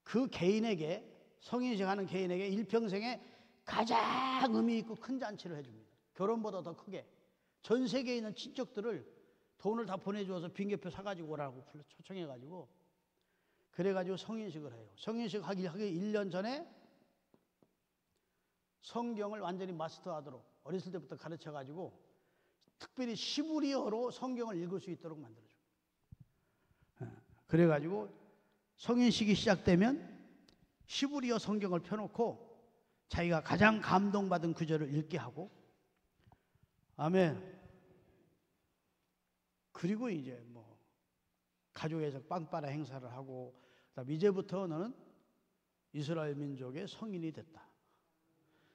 그 개인에게, 성인식 하는 개인에게 일평생에 가장 의미 있고 큰 잔치를 해줍니다. 결혼보다 더 크게. 전 세계에 있는 친척들을 돈을 다 보내주어서 빙계표 사가지고 오라고 초청해가지고, 그래가지고 성인식을 해요. 성인식 하기 1년 전에 성경을 완전히 마스터하도록 어렸을 때부터 가르쳐가지고 특별히 시브리어로 성경을 읽을 수 있도록 만들어줘요. 그래가지고 성인식이 시작되면 시브리어 성경을 펴놓고 자기가 가장 감동받은 구절을 읽게 하고, 아멘. 그리고 이제 뭐 가족에서 빵빠라 행사를 하고, 그다음 이제부터 너는 이스라엘 민족의 성인이 됐다.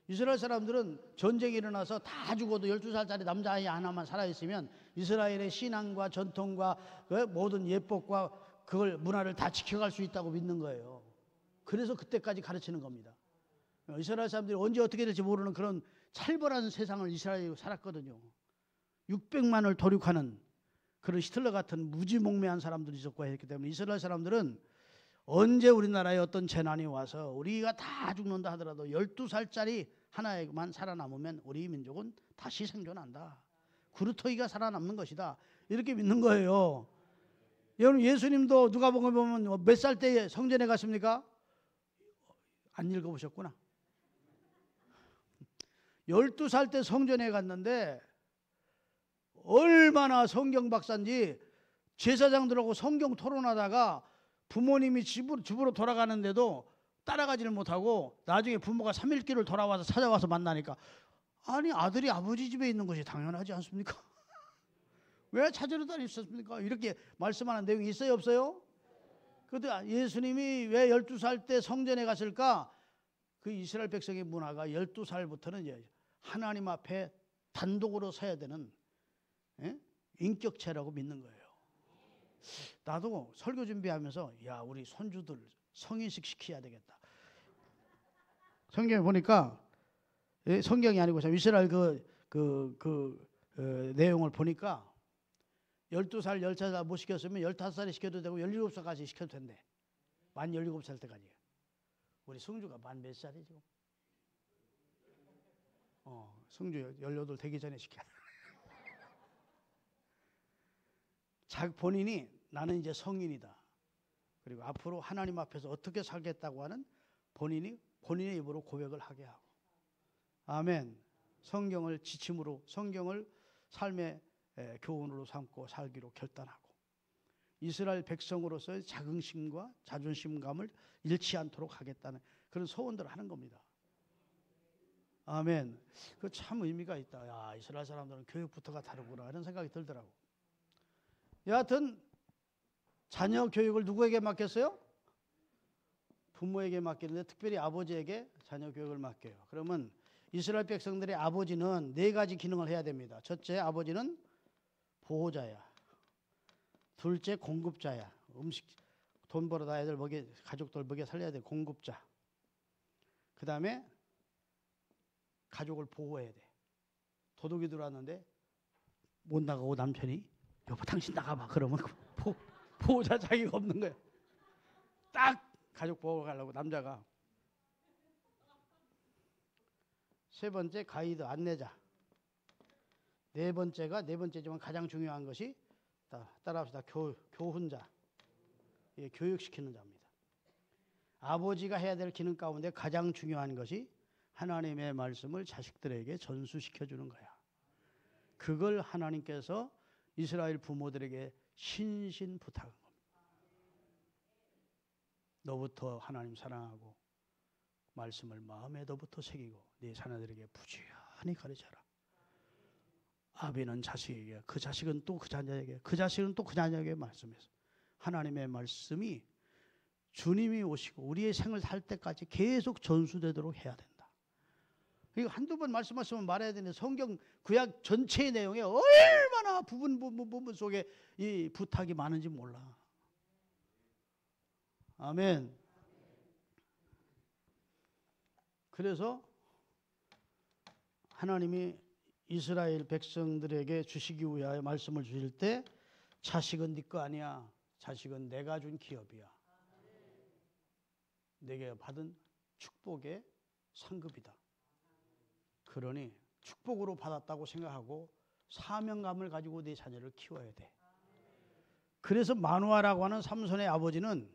이스라엘 사람들은 전쟁이 일어나서 다 죽어도 12살짜리 남자아이 하나만 살아있으면 이스라엘의 신앙과 전통과 모든 예법과 그걸 문화를 다 지켜갈 수 있다고 믿는 거예요. 그래서 그때까지 가르치는 겁니다. 이스라엘 사람들이 언제 어떻게 될지 모르는 그런 살벌한 세상을 이스라엘이 살았거든요. 600만을 도륙하는 그런 히틀러 같은 무지몽매한 사람들이 있었고 했기 때문에 이스라엘 사람들은 언제 우리나라에 어떤 재난이 와서 우리가 다 죽는다 하더라도 12살짜리 하나에만 살아남으면 우리 민족은 다시 생존한다. 구루터기가 살아남는 것이다. 이렇게 믿는 거예요. 여러분, 예수님도 누가복음 보면 몇 살 때 성전에 갔습니까? 안 읽어보셨구나. 12살 때 성전에 갔는데 얼마나 성경 박사인지 제사장들하고 성경 토론하다가 부모님이 집으로 돌아가는데도 따라가지를 못하고 나중에 부모가 3일길을 돌아와서 찾아와서 만나니까, 아니 아들이 아버지 집에 있는 것이 당연하지 않습니까? 왜 찾으러 다니셨습니까? 이렇게 말씀하는 내용이 있어요, 없어요? 그런데 예수님이 왜 12살 때 성전에 갔을까? 그 이스라엘 백성의 문화가 12살부터는 이제 하나님 앞에 단독으로 서야 되는 인격체라고 믿는 거예요. 나도 설교 준비하면서 야, 우리 손주들 성인식 시켜야 되겠다. 성경에 보니까, 성경이 아니고 이스라엘 내용을 보니까 12살, 13살 못 시켰으면 15살에 시켜도 되고 17살까지 시켜도 된대. 만 17살 때까지. 우리 성주가 만 몇 살이 지금? 성주 18 되기 전에 시켜야 돼. 본인이 나는 이제 성인이다. 그리고 앞으로 하나님 앞에서 어떻게 살겠다고 하는 본인의 입으로 고백을 하게 하고. 아멘. 성경을 지침으로, 성경을 삶의 교훈으로 삼고 살기로 결단하고, 이스라엘 백성으로서의 자긍심과 자존심감을 잃지 않도록 하겠다는 그런 소원들을 하는 겁니다. 아멘. 그 참 의미가 있다. 야, 이스라엘 사람들은 교육부터가 다르구나 이런 생각이 들더라고. 여하튼 자녀 교육을 누구에게 맡겼어요? 부모에게 맡기는데 특별히 아버지에게 자녀 교육을 맡겨요. 그러면 이스라엘 백성들의 아버지는 4가지 기능을 해야 됩니다. 첫째, 아버지는 보호자야. 둘째, 공급자야. 음식 돈 벌어다 애들 가족들 먹여 살려야 돼. 공급자. 그 다음에 가족을 보호해야 돼. 도둑이 들어왔는데 못 나가고 남편이 여보 당신 나가봐. 그러면 보호자 자기가 없는 거야. 딱 가족 보호 가려고 남자가. 세 번째, 가이드, 안내자. 네 번째지만 가장 중요한 것이, 따라합시다. 교훈자. 예, 교육시키는 자입니다. 아버지가 해야 될 기능 가운데 가장 중요한 것이 하나님의 말씀을 자식들에게 전수시켜주는 거야. 그걸 하나님께서 이스라엘 부모들에게 신신 부탁한 겁니다. 너부터 하나님 사랑하고 말씀을 마음에 너부터 새기고 네 자녀들에게 부지런히 가르쳐라. 아비는 자식에게, 그 자식은 또 그 자녀에게, 그 자식은 또 그 자녀에게 말씀해서 하나님의 말씀이 주님이 오시고 우리의 생을 살 때까지 계속 전수되도록 해야 된다. 이거 한두 번 말씀하시면 말해야 되는데 성경 구약 전체의 내용에 얼마나 부분 속에 이 부탁이 많은지 몰라. 아멘. 그래서 하나님이 이스라엘 백성들에게 주시기 위하여 말씀을 주실 때 자식은 네 거 아니야. 자식은 내가 준 기업이야. 내게 받은 축복의 상급이다. 그러니 축복으로 받았다고 생각하고 사명감을 가지고 네 자녀를 키워야 돼. 그래서 마누아라고 하는 삼손의 아버지는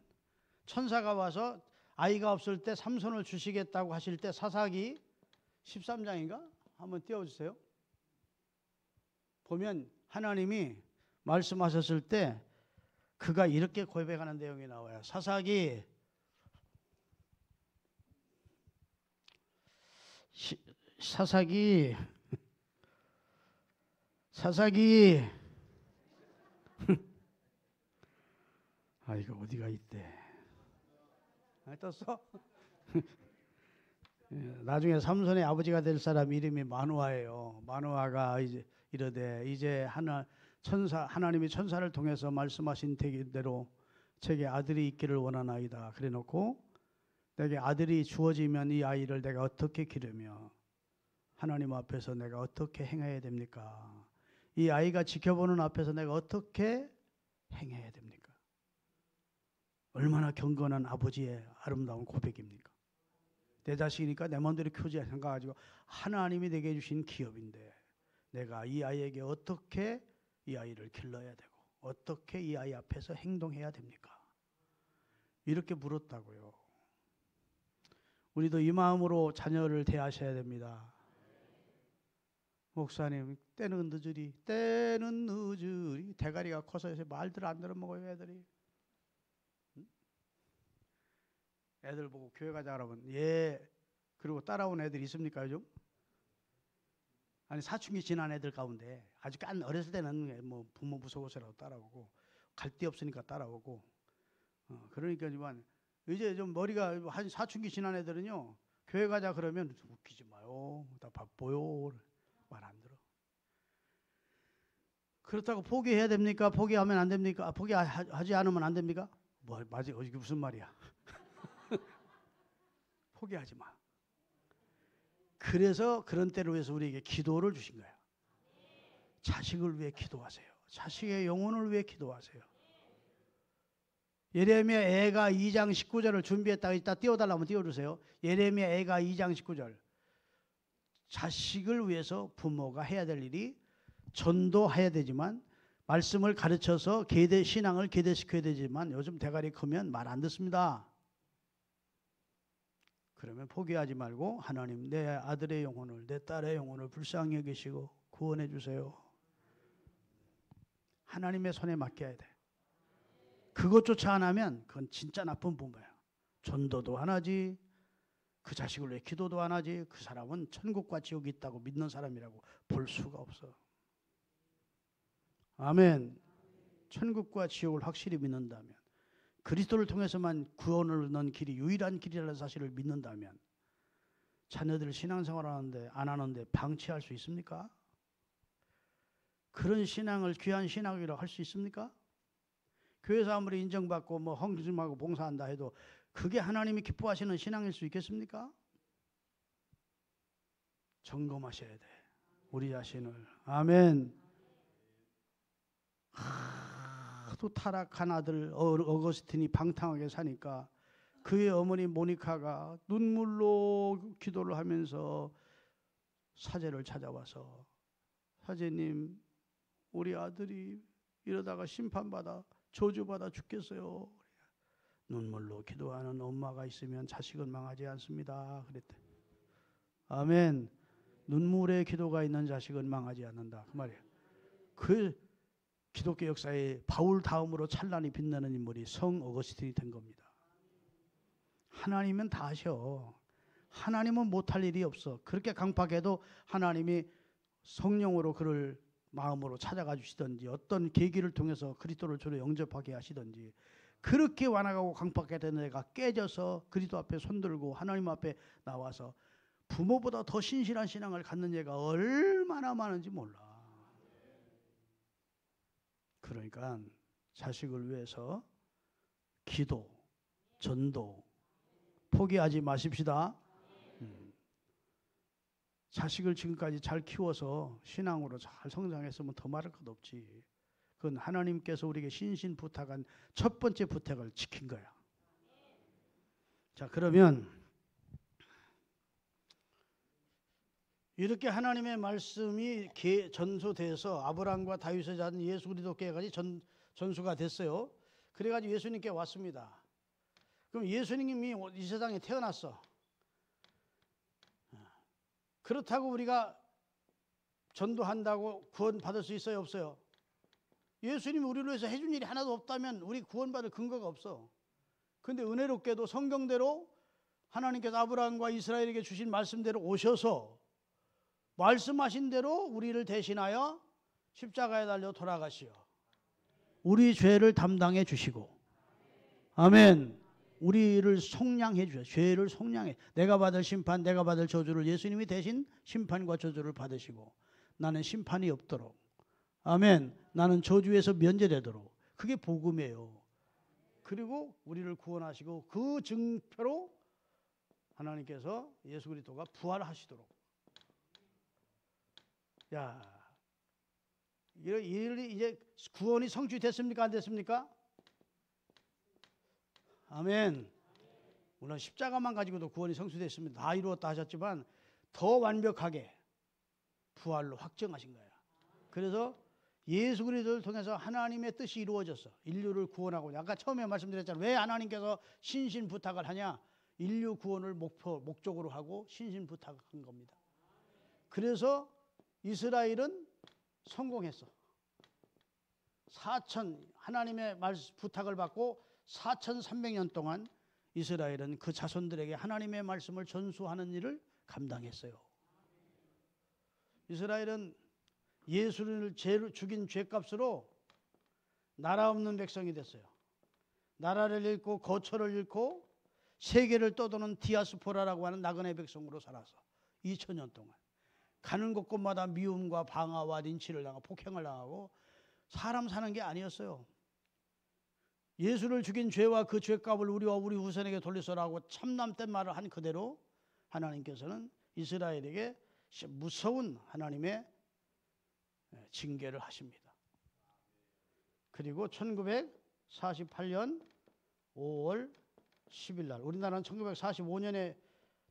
천사가 와서 아이가 없을 때 삼손을 주시겠다고 하실 때 사사기 13장인가? 한번 띄워주세요. 보면 하나님이 말씀하셨을 때 그가 이렇게 고백하는 내용이 나와요. 사사기 아 이거 어디가 있대. 떴어? 나중에 삼손의 아버지가 될 사람 이름이 마누아예요. 마누아가 이제 이르되 이제 하나님이 천사를 통해서 말씀하신 대로 제게 아들이 있기를 원하나이다. 그래놓고 내게 아들이 주어지면 이 아이를 내가 어떻게 기르며 하나님 앞에서 내가 어떻게 행해야 됩니까? 이 아이가 지켜보는 앞에서 내가 어떻게 행해야 됩니까? 얼마나 경건한 아버지의 아름다운 고백입니까? 내 자식이니까 내 마음대로 키우지 생각가지고 하나님이 내게 주신 기업인데 내가 이 아이에게 어떻게 이 아이를 길러야 되고 어떻게 이 아이 앞에서 행동해야 됩니까? 이렇게 물었다고요. 우리도 이 마음으로 자녀를 대하셔야 됩니다. 목사님 때는 늦으리 대가리가 커서 요새 말들 안 들어먹어요. 애들 보고 교회 가자 그러면 예 그리고 따라온 애들 있습니까 요즘? 아니 사춘기 지난 애들 가운데 아주 어렸을 때는 뭐 부모 무서워서라도 따라오고 갈 데 없으니까 따라오고 그러니까지만 이제 좀 머리가 한 사춘기 지난 애들은요 교회 가자 그러면 웃기지 마요 나 바빠요 말 안 들어. 그렇다고 포기해야 됩니까? 포기하면 안 됩니까? 포기하지 않으면 안 됩니까? 뭐 맞아 이게 무슨 말이야? 포기하지 마. 그래서 그런 때를 위해서 우리에게 기도를 주신 거야. 자식을 위해 기도하세요. 자식의 영혼을 위해 기도하세요. 예레미야 애가 2장 19절을 준비했다가 이따 띄워달라면 띄워주세요. 예레미야 애가 2장 19절. 자식을 위해서 부모가 해야 될 일이 전도해야 되지만 말씀을 가르쳐서 신앙을 계대시켜야 되지만 요즘 대가리 크면 말 안 듣습니다. 그러면 포기하지 말고 하나님 내 아들의 영혼을 내 딸의 영혼을 불쌍히 여기시고 구원해 주세요. 하나님의 손에 맡겨야 돼. 그것조차 안 하면 그건 진짜 나쁜 부모야. 전도도 안 하지 그 자식을 위해 기도도 안 하지 그 사람은 천국과 지옥이 있다고 믿는 사람이라고 볼 수가 없어. 아멘. 천국과 지옥을 확실히 믿는다면 그리스도를 통해서만 구원을 얻는 길이 유일한 길이라는 사실을 믿는다면 자녀들 신앙생활 하는데 안 하는데 방치할 수 있습니까? 그런 신앙을 귀한 신앙이라고 할 수 있습니까? 교회에서 아무리 인정받고 뭐 헌금하고 봉사한다 해도 그게 하나님이 기뻐하시는 신앙일 수 있겠습니까? 점검하셔야 돼. 우리 자신을. 아멘. 또 타락한 아들 어거스틴이 방탕하게 사니까 그의 어머니 모니카가 눈물로 기도를 하면서 사제를 찾아와서 사제님 우리 아들이 이러다가 심판받아 저주받아 죽겠어요. 눈물로 기도하는 엄마가 있으면 자식은 망하지 않습니다. 그랬대. 아멘. 눈물의 기도가 있는 자식은 망하지 않는다. 그 말이에요. 그 기독교 역사에 바울 다음으로 찬란히 빛나는 인물이 성 어거스틴이 된 겁니다. 하나님은 다 하셔. 하나님은 못할 일이 없어. 그렇게 강팍해도 하나님이 성령으로 그를 마음으로 찾아가 주시든지 어떤 계기를 통해서 그리스도를 주로 영접하게 하시든지 그렇게 완악하고 강팍했던 애가 깨져서 그리스도 앞에 손들고 하나님 앞에 나와서 부모보다 더 신실한 신앙을 갖는 애가 얼마나 많은지 몰라. 그러니까 자식을 위해서 기도, 전도. 포기하지 마십시다. 자식을 지금까지 잘 키워서 신앙으로 잘 성장했으면 더 말할 것 없지. 그건 하나님께서 우리에게 신신 부탁한 첫 번째 부탁을 지킨 거야. 자, 그러면 이렇게 하나님의 말씀이 전수돼서 아브라함과 다윗의 자는 예수 그리스도께까지 전수가 됐어요. 그래가지고 예수님께 왔습니다. 그럼 예수님이 이 세상에 태어났어. 그렇다고 우리가 전도한다고 구원받을 수 있어요, 없어요? 예수님이 우리를 위해서 해준 일이 하나도 없다면 우리 구원받을 근거가 없어. 그런데 은혜롭게도 성경대로 하나님께서 아브라함과 이스라엘에게 주신 말씀대로 오셔서 말씀하신 대로 우리를 대신하여 십자가에 달려 돌아가시어 우리 죄를 담당해 주시고, 아멘. 우리를 속량해 주셔. 죄를 속량해. 내가 받을 심판, 내가 받을 저주를 예수님이 대신 심판과 저주를 받으시고 나는 심판이 없도록, 아멘. 나는 저주에서 면제되도록. 그게 복음이에요. 그리고 우리를 구원하시고 그 증표로 하나님께서 예수 그리스도가 부활하시도록. 야, 이제 구원이 성취됐습니까? 안 됐습니까? 아멘. 물론 십자가만 가지고도 구원이 성취됐습니다. 다 이루었다 하셨지만 더 완벽하게 부활로 확정하신 거예요. 그래서 예수 그리스도를 통해서 하나님의 뜻이 이루어졌어. 인류를 구원하고. 아까 처음에 말씀드렸잖아요. 왜 하나님께서 신신 부탁을 하냐? 인류 구원을 목적으로 하고 신신 부탁한 겁니다. 그래서 이스라엘은 성공했어. 하나님의 부탁을 받고 4,300년 동안 이스라엘은 그 자손들에게 하나님의 말씀을 전수하는 일을 감당했어요. 이스라엘은 예수를 죽인 죄값으로 나라 없는 백성이 됐어요. 나라를 잃고 거처를 잃고 세계를 떠도는 디아스포라라고 하는 나그네 백성으로 살아서 2000년 동안 가는 곳곳마다 미움과 방화와 린치를 당하고 폭행을 당하고 사람 사는 게 아니었어요. 예수를 죽인 죄와 그 죄값을 우리와 우리 후손에게 돌리소라고 참남된 말을 한 그대로 하나님께서는 이스라엘에게 무서운 하나님의 징계를 하십니다. 그리고 1948년 5월 10일 날, 우리나라는 1945년에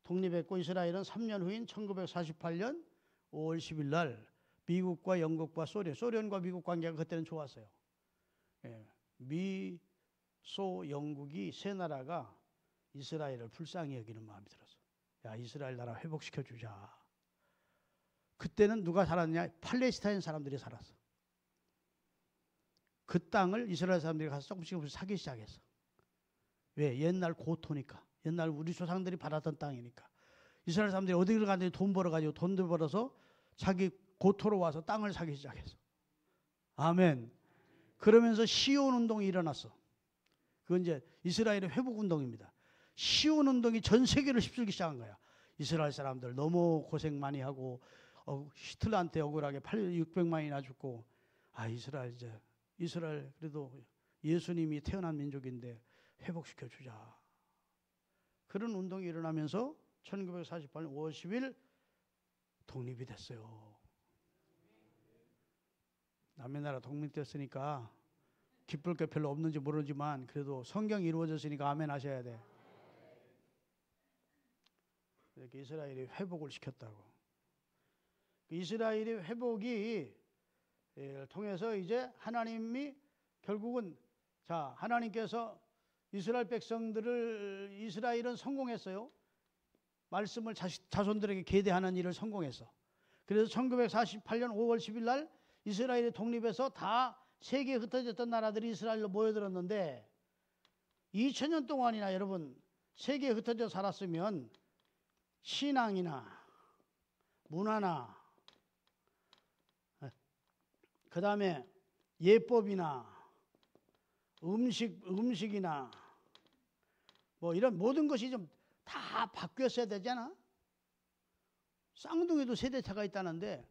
독립했고 이스라엘은 3년 후인 1948년 5월 10일 날 미국과 영국과 소련과 미국 관계가 그때는 좋았어요. 소, 영국이 세 나라가 이스라엘을 불쌍히 여기는 마음이 들었어. 야, 이스라엘 나라 회복시켜 주자. 그때는 누가 살았냐? 팔레스타인 사람들이 살았어. 그 땅을 이스라엘 사람들이 가서 조금씩 사기 시작했어. 왜? 옛날 고토니까. 옛날 우리 조상들이 받았던 땅이니까. 이스라엘 사람들이 어디를 가는지 돈 벌어가지고 돈을 벌어서 자기 고토로 와서 땅을 사기 시작했어. 아멘. 그러면서 시온 운동이 일어났어. 그건 이제 이스라엘의 회복 운동입니다. 시온 운동이 전 세계를 휩쓸기 시작한 거야. 이스라엘 사람들 너무 고생 많이 하고 히틀러한테 억울하게 600만이나 죽고, 이스라엘 그래도 예수님이 태어난 민족인데 회복시켜 주자. 그런 운동이 일어나면서 1948년 5월 10일 독립이 됐어요. 남의 나라 독립됐으니까 기쁠 게 별로 없는지 모르지만 그래도 성경이 이루어졌으니까 아멘 하셔야 돼. 이렇게 이스라엘이 회복을 시켰다고. 이스라엘의 회복이 통해서 이제 하나님이 결국은 하나님께서 이스라엘 백성들을, 이스라엘은 성공했어요. 말씀을 자손들에게 계대하는 일을 성공했어. 그래서 1948년 5월 10일 날 이스라엘이 독립해서 다 세계에 흩어졌던 나라들이 이스라엘로 모여들었는데 2000년 동안이나 여러분 세계에 흩어져 살았으면 신앙이나 문화나 그 다음에 예법이나 음식이나 뭐 이런 모든 것이 좀 다 바뀌었어야 되잖아. 쌍둥이도 세대차가 있다는데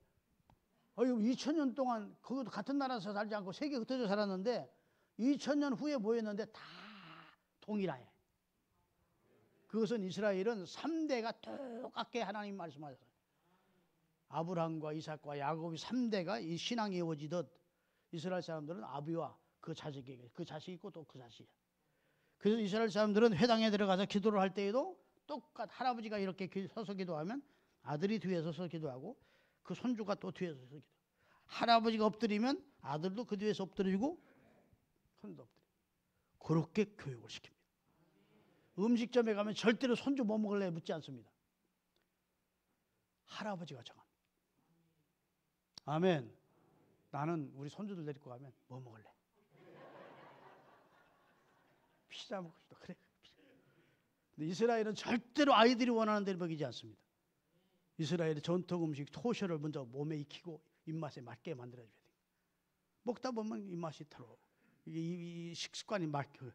2000년 동안 그것도 같은 나라에서 살지 않고 세계 흩어져 살았는데 2000년 후에 모였는데 다 동일해. 그것은 이스라엘은 3대가 똑같게 하나님 말씀하셨어요. 아브라함과 이삭과 야곱이 3대가 이 신앙이 이어지듯 이스라엘 사람들은 아비와 그 자식에게, 그 자식이 있고 또 그 자식이야. 그래서 이스라엘 사람들은 회당에 들어가서 기도를 할 때에도 할아버지가 이렇게 서서 기도하면 아들이 뒤에 서서 기도하고 그 손주가 또 뒤에 서서 기도. 할아버지가 엎드리면 아들도 그 뒤에서 엎드리고 손도 엎드리고. 그렇게 교육을 시킵니다. 음식점에 가면 절대로 손주 뭐 먹을래 묻지 않습니다. 할아버지가 정합니다. 아멘. 나는 우리 손주들 데리고 가면 뭐 먹을래? 피자 먹고 싶다. 그래. 근데 이스라엘은 절대로 아이들이 원하는 대로 먹이지 않습니다. 이스라엘의 전통 음식 토셔를 먼저 몸에 익히고 입맛에 맞게 만들어줘야 돼요. 먹다 보면 입맛이 들어. 이게 이 식습관이 막혀.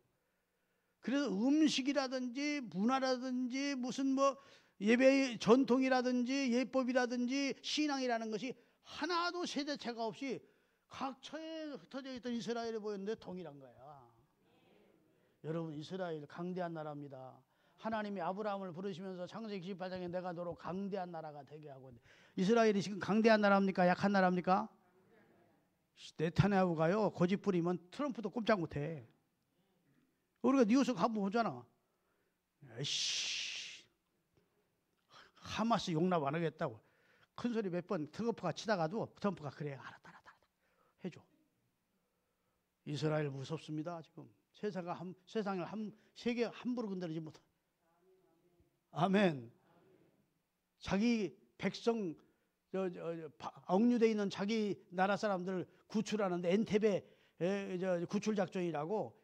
그래서 음식이라든지 문화라든지 무슨 뭐 예배의 전통이라든지 예법이라든지 신앙이라는 것이 하나도 세대차가 없이 각처에 흩어져 있던 이스라엘이 보였는데 동일한 거야. 여러분, 이스라엘 강대한 나라입니다. 하나님이 아브라함을 부르시면서 창세기 28장에 내가 너로 강대한 나라가 되게 하고 있는데, 이스라엘이 지금 강대한 나라입니까? 약한 나라입니까? 네타냐후가요 고집 부리면 트럼프도 꼼짝 못해. 우리가 뉴스 가보면 보잖아. 에이씨, 하마스 용납 안 하겠다고 큰 소리 몇 번 트럼프가 치다가도 트럼프가 그래 알았다 해줘. 이스라엘 무섭습니다. 지금 세상을 세계 함부로 건드리지 못해. 아멘. 자기 백성 억류되어 있는 자기 나라 사람들을 구출하는데 엔테베 구출 작전이라고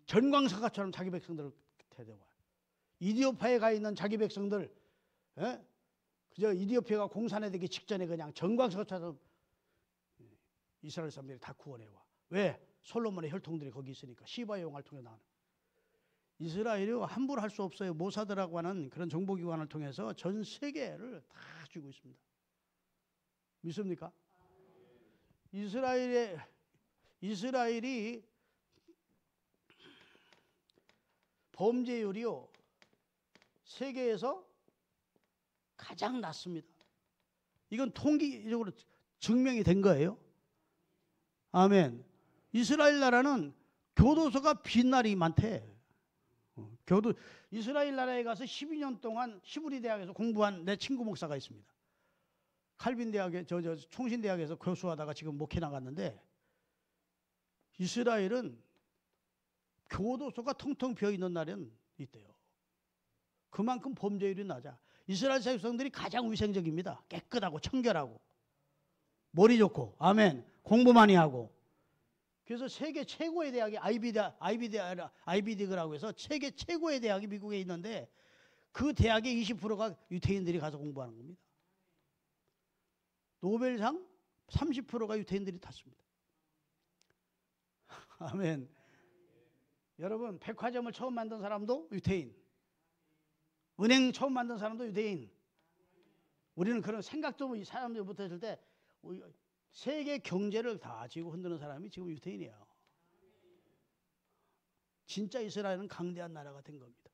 전광석화처럼 자기 백성들을 데려와요. 이디오피아에 가 있는 자기 백성들, 그저 이디오피아가 공산화되기 직전에 그냥 전광석화처럼 이스라엘 사람들이 다 구원해와. 왜? 솔로몬의 혈통들이 거기 있으니까. 시바의 영화를 통해 나오는. 이스라엘이 함부로 할 수 없어요. 모사드라고 하는 그런 정보기관을 통해서 전 세계를 다 쥐고 있습니다. 믿습니까? 이스라엘이 범죄율이요 세계에서 가장 낮습니다. 이건 통계적으로 증명이 된 거예요. 아멘. 이스라엘 나라는 교도소가 빈 날이 많대. 이스라엘 나라에 가서 12년 동안 히브리 대학에서 공부한 내 친구 목사가 있습니다. 칼빈 대학에 총신 대학에서 교수하다가 지금 목회 나갔는데, 이스라엘은 교도소가 텅텅 비어 있는 날은 있대요. 그만큼 범죄율이 낮아. 이스라엘 백성들이 가장 위생적입니다. 깨끗하고 청결하고 머리 좋고, 아멘, 공부 많이 하고. 그래서 세계 최고의 대학이 아이비디그라고 해서 세계 최고의 대학이 미국에 있는데, 그 대학의 20%가 유태인들이 가서 공부하는 겁니다. 노벨상 30%가 유태인들이 탔습니다. 아멘. 여러분, 백화점을 처음 만든 사람도 유태인, 은행 처음 만든 사람도 유태인. 우리는 그런 생각도 이 사람들이 못했을 때 세계 경제를 다 쥐고 흔드는 사람이 지금 유태인이에요. 진짜 이스라엘은 강대한 나라가 된 겁니다.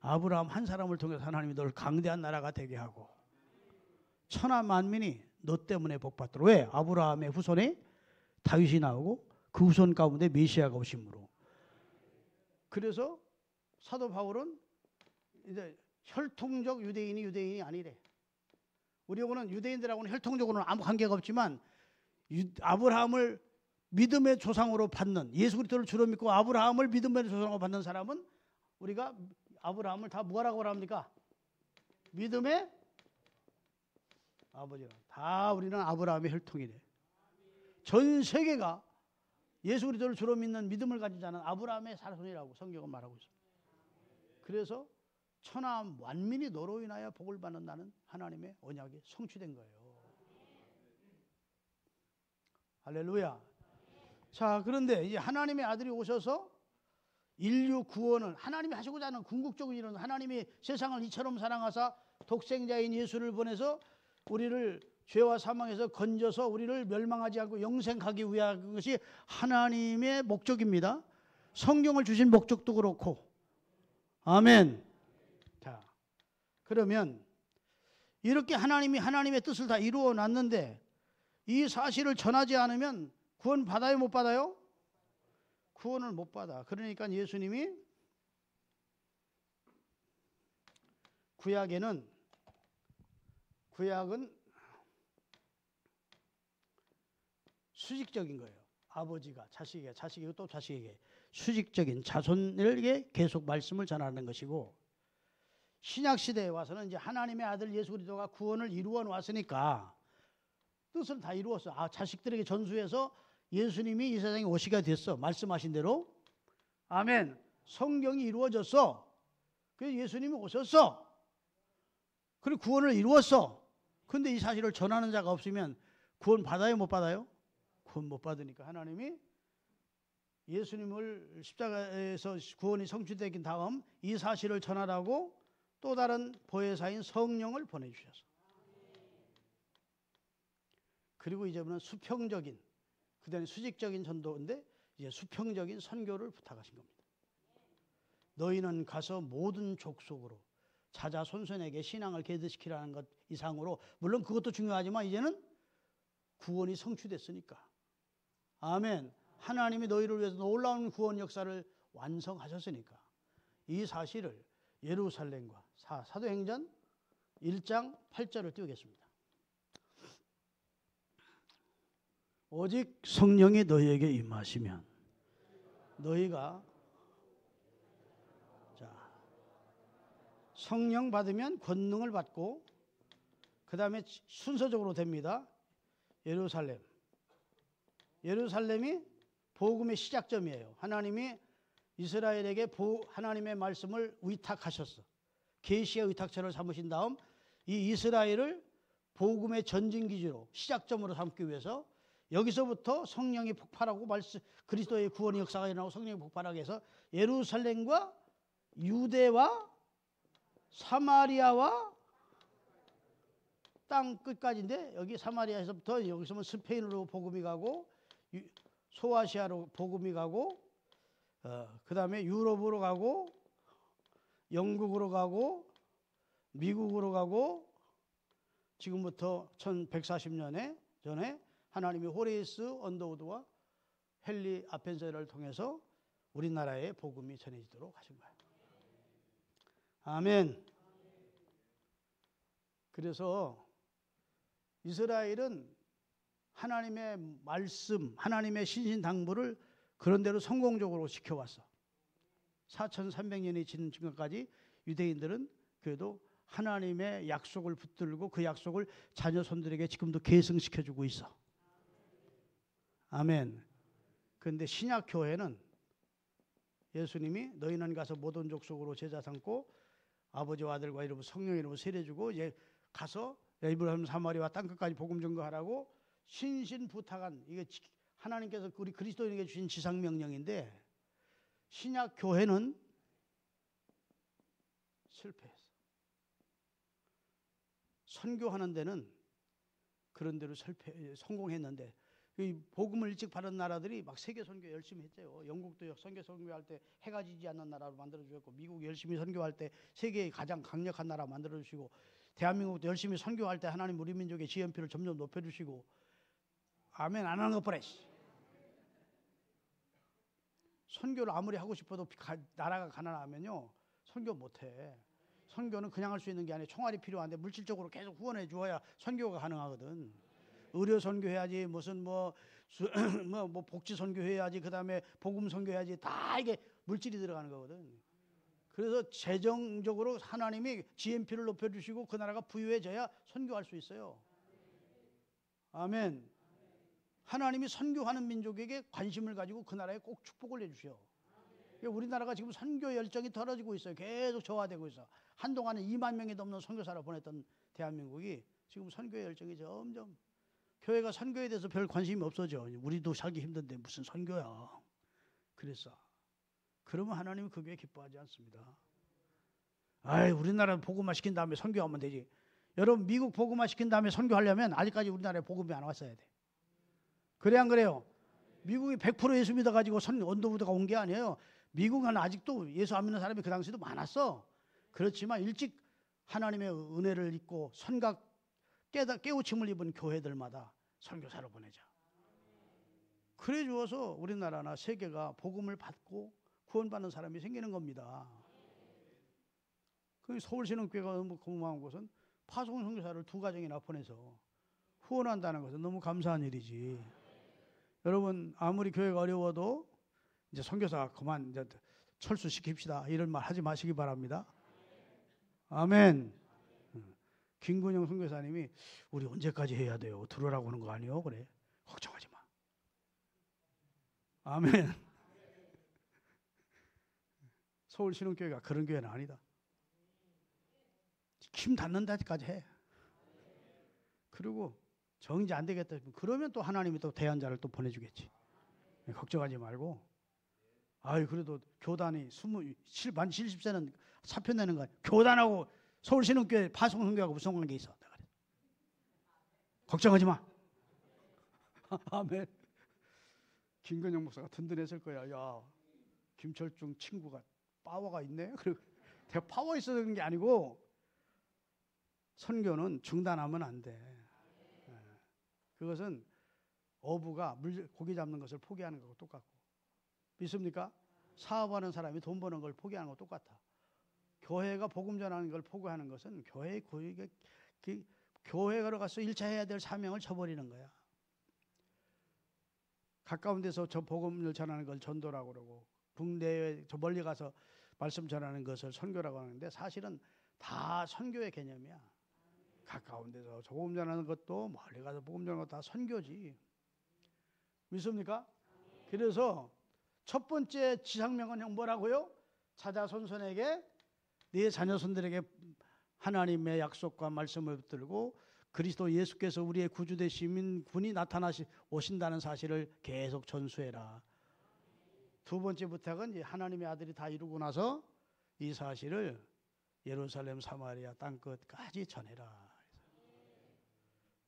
아브라함 한 사람을 통해서 하나님이 널 강대한 나라가 되게 하고 천하 만민이 너 때문에 복받도록. 왜? 아브라함의 후손에 다윗이 나오고 그 후손 가운데 메시아가 오심으로. 그래서 사도 바울은 이제 혈통적 유대인이 아니래. 우리하고는 유대인들하고는 혈통적으로는 아무 관계가 없지만 아브라함을 믿음의 조상으로 받는, 예수 그리스도를 주로 믿고 아브라함을 믿음의 조상으로 받는 사람은 우리가 아브라함을 다 뭐라고 합니까? 믿음의 아버지라. 다 우리는 아브라함의 혈통이래. 전 세계가 예수 그리스도를 주로 믿는 믿음을 가진 자는 아브라함의 자손이라고 성경은 말하고 있습니다. 그래서 천하 만민이 너로 인하여 복을 받는다는 하나님의 언약이 성취된 거예요. 할렐루야. 자, 그런데 이제 하나님의 아들이 오셔서 인류 구원을 하나님이 하시고자 하는 궁극적인 일은, 하나님이 세상을 이처럼 사랑하사 독생자인 예수를 보내서 우리를 죄와 사망에서 건져서 우리를 멸망하지 않고 영생하기 위한 것이 하나님의 목적입니다. 성경을 주신 목적도 그렇고, 아멘. 그러면 이렇게 하나님이 하나님의 뜻을 다 이루어 놨는데 이 사실을 전하지 않으면 구원 받아요, 못 받아요? 구원을 못 받아. 그러니까 예수님이 구약은 수직적인 거예요. 아버지가 자식에게, 자식이 또 자식에게 수직적인 자손에게 계속 말씀을 전하는 것이고, 신약 시대에 와서는 이제 하나님의 아들 예수 그리스도가 구원을 이루어 놨으니까 뜻을 다 이루었어. 자식들에게 전수해서 예수님이 이 세상에 오시게 됐어. 말씀하신 대로. 아멘. 성경이 이루어졌어. 그래서 예수님이 오셨어. 그리고 구원을 이루었어. 근데 이 사실을 전하는 자가 없으면 구원 받아요, 못 받아요? 구원 못 받으니까 하나님이 예수님을 십자가에서 구원이 성취되긴 다음 이 사실을 전하라고 또 다른 보혜사인 성령을 보내주셔서, 그리고 이제는 수평적인, 그다음에 수직적인 전도인데 이제 수평적인 선교를 부탁하신 겁니다. 너희는 가서 모든 족속으로 자자 손손에게 신앙을 계득시키라는 것 이상으로, 물론 그것도 중요하지만 이제는 구원이 성취됐으니까. 아멘. 하나님이 너희를 위해서 놀라운 구원 역사를 완성하셨으니까 이 사실을 예루살렘과 사도행전 1장 8절을 띄우겠습니다. 오직 성령이 너희에게 임하시면 너희가, 성령 받으면 권능을 받고 그 다음에 순서적으로 됩니다. 예루살렘이 복음의 시작점이에요. 하나님이 이스라엘에게 하나님의 말씀을 위탁하셨어. 계시의 의탁처를 삼으신 다음 이 이스라엘을 복음의 전진기지로 시작점으로 삼기 위해서 여기서부터 성령이 폭발하고 그리스도의 구원의 역사가 일어나고 성령이 폭발하게 해서 예루살렘과 유대와 사마리아와 땅 끝까지인데, 여기 사마리아에서부터 여기서는 스페인으로 복음이 가고 소아시아로 복음이 가고 그 다음에 유럽으로 가고 영국으로 가고 미국으로 가고, 지금부터 1140년 전에 하나님이 호레이스 언더우드와 헨리 아펜셀을 통해서 우리나라에 복음이 전해지도록 하신 거예요. 아멘. 그래서 이스라엘은 하나님의 말씀, 하나님의 신신당부를 그런대로 성공적으로 지켜왔어. 4300년이 지난 지금까지 유대인들은 그래도 하나님의 약속을 붙들고 그 약속을 자녀손들에게 지금도 계승시켜주고 있어. 아멘. 그런데 신약교회는 예수님이 너희는 가서 모든 족속으로 제자 삼고 아버지와 아들과 이름 성령 이름으로 세례주고 이제 가서 이브라임 사마리아와 땅끝까지 복음 전거하라고 신신부탁한, 이게 하나님께서 우리 그리스도인에게 주신 지상명령인데, 신약 교회는 실패했어. 선교하는 데는 그런 대로 성공했는데, 이 복음을 일찍 받은 나라들이 막 세계 선교 열심히 했죠. 영국도 선교할 때 해가 지지 않는 나라로 만들어 주셨고, 미국 열심히 선교할 때 세계의 가장 강력한 나라 만들어 주시고, 대한민국도 열심히 선교할 때 하나님 우리 민족의 GNP를 점점 높여 주시고. 아멘. 안 하는 것 보래. 선교를 아무리 하고 싶어도 나라가 가난하면요 선교 못해. 선교는 그냥 할 수 있는 게 아니라 총알이 필요한데 물질적으로 계속 후원해 주어야 선교가 가능하거든. 의료 선교해야지, 무슨 뭐 복지 선교해야지, 그 다음에 복음 선교해야지, 다 이게 물질이 들어가는 거거든. 그래서 재정적으로 하나님이 GNP를 높여주시고 그 나라가 부유해져야 선교할 수 있어요. 아멘. 하나님이 선교하는 민족에게 관심을 가지고 그 나라에 꼭 축복을 해주셔. 우리나라가 지금 선교 열정이 떨어지고 있어요. 계속 저하되고 있어. 한동안은 2만 명이 넘는 선교사를 보냈던 대한민국이 지금 선교 열정이 점점, 교회가 선교에 대해서 별 관심이 없어져. 우리도 살기 힘든데 무슨 선교야. 그랬어. 그러면 하나님은 그 교회 기뻐하지 않습니다. 우리나라 복음화 시킨 다음에 선교하면 되지. 여러분, 미국 복음화 시킨 다음에 선교하려면 아직까지 우리나라에 복음이 안 왔어야 돼. 그래 안 그래요? 미국이 100% 예수 믿어가지고 언더우드가 온 게 아니에요. 미국은 아직도 예수 안 믿는 사람이 그 당시에도 많았어. 그렇지만 일찍 하나님의 은혜를 입고 선각 깨우침을 입은 교회들마다 선교사를 보내자. 그래 주어서 우리나라나 세계가 복음을 받고 구원받는 사람이 생기는 겁니다. 그 서울신흥교회가 너무 고마운 것은 파송 선교사를 2가정이나 보내서 후원한다는 것은 너무 감사한 일이지. 여러분 아무리 교회가 어려워도 이제 선교사 그만 이제 철수시킵시다 이런 말 하지 마시기 바랍니다. 아멘. 김근영 선교사님이 우리 언제까지 해야 돼요? 들으라고 하는 거 아니요? 그래. 걱정하지 마. 아멘. 서울신흥교회가 그런 교회는 아니다. 힘 닿는 데까지 해. 그리고 정지 안 되겠다 싶으면 그러면 또 하나님이 또 대안자를 또 보내주겠지. 걱정하지 말고. 아유 그래도 교단이 70세는 사표 내는 거 아니야. 교단하고 서울신흥교회 파송선교하고 무슨 관계 있어? 걱정하지 마. 아멘. 김근영 목사가 든든했을 거야. 야 김철중 친구가 파워가 있네. 그리고 대가 파워 있어야 되는 게 아니고 선교는 중단하면 안 돼. 그것은 어부가 고기 잡는 것을 포기하는 거하고 똑같고. 믿습니까? 사업하는 사람이 돈 버는 걸 포기하는 거 똑같아. 교회가 복음 전하는 걸 포기하는 것은 교회가 가서 1차 해야 될 사명을 저버리는 거야. 가까운 데서 저 복음을 전하는 걸 전도라고 그러고 국내에 저 멀리 가서 말씀 전하는 것을 선교라고 하는데 사실은 다 선교의 개념이야. 가까운 데서 복음 전하는 것도 멀리 가서 복음 전하는 것도 다 선교지. 믿습니까? 그래서 첫 번째 지상명은 뭐라고요? 자자손손에게 네 자녀손들에게 하나님의 약속과 말씀을 붙들고 그리스도 예수께서 우리의 구주 되시는 분이 오신다는 사실을 계속 전수해라. 2번째 부탁은 이제 하나님의 아들이 다 이루고 나서 이 사실을 예루살렘 사마리아 땅끝까지 전해라.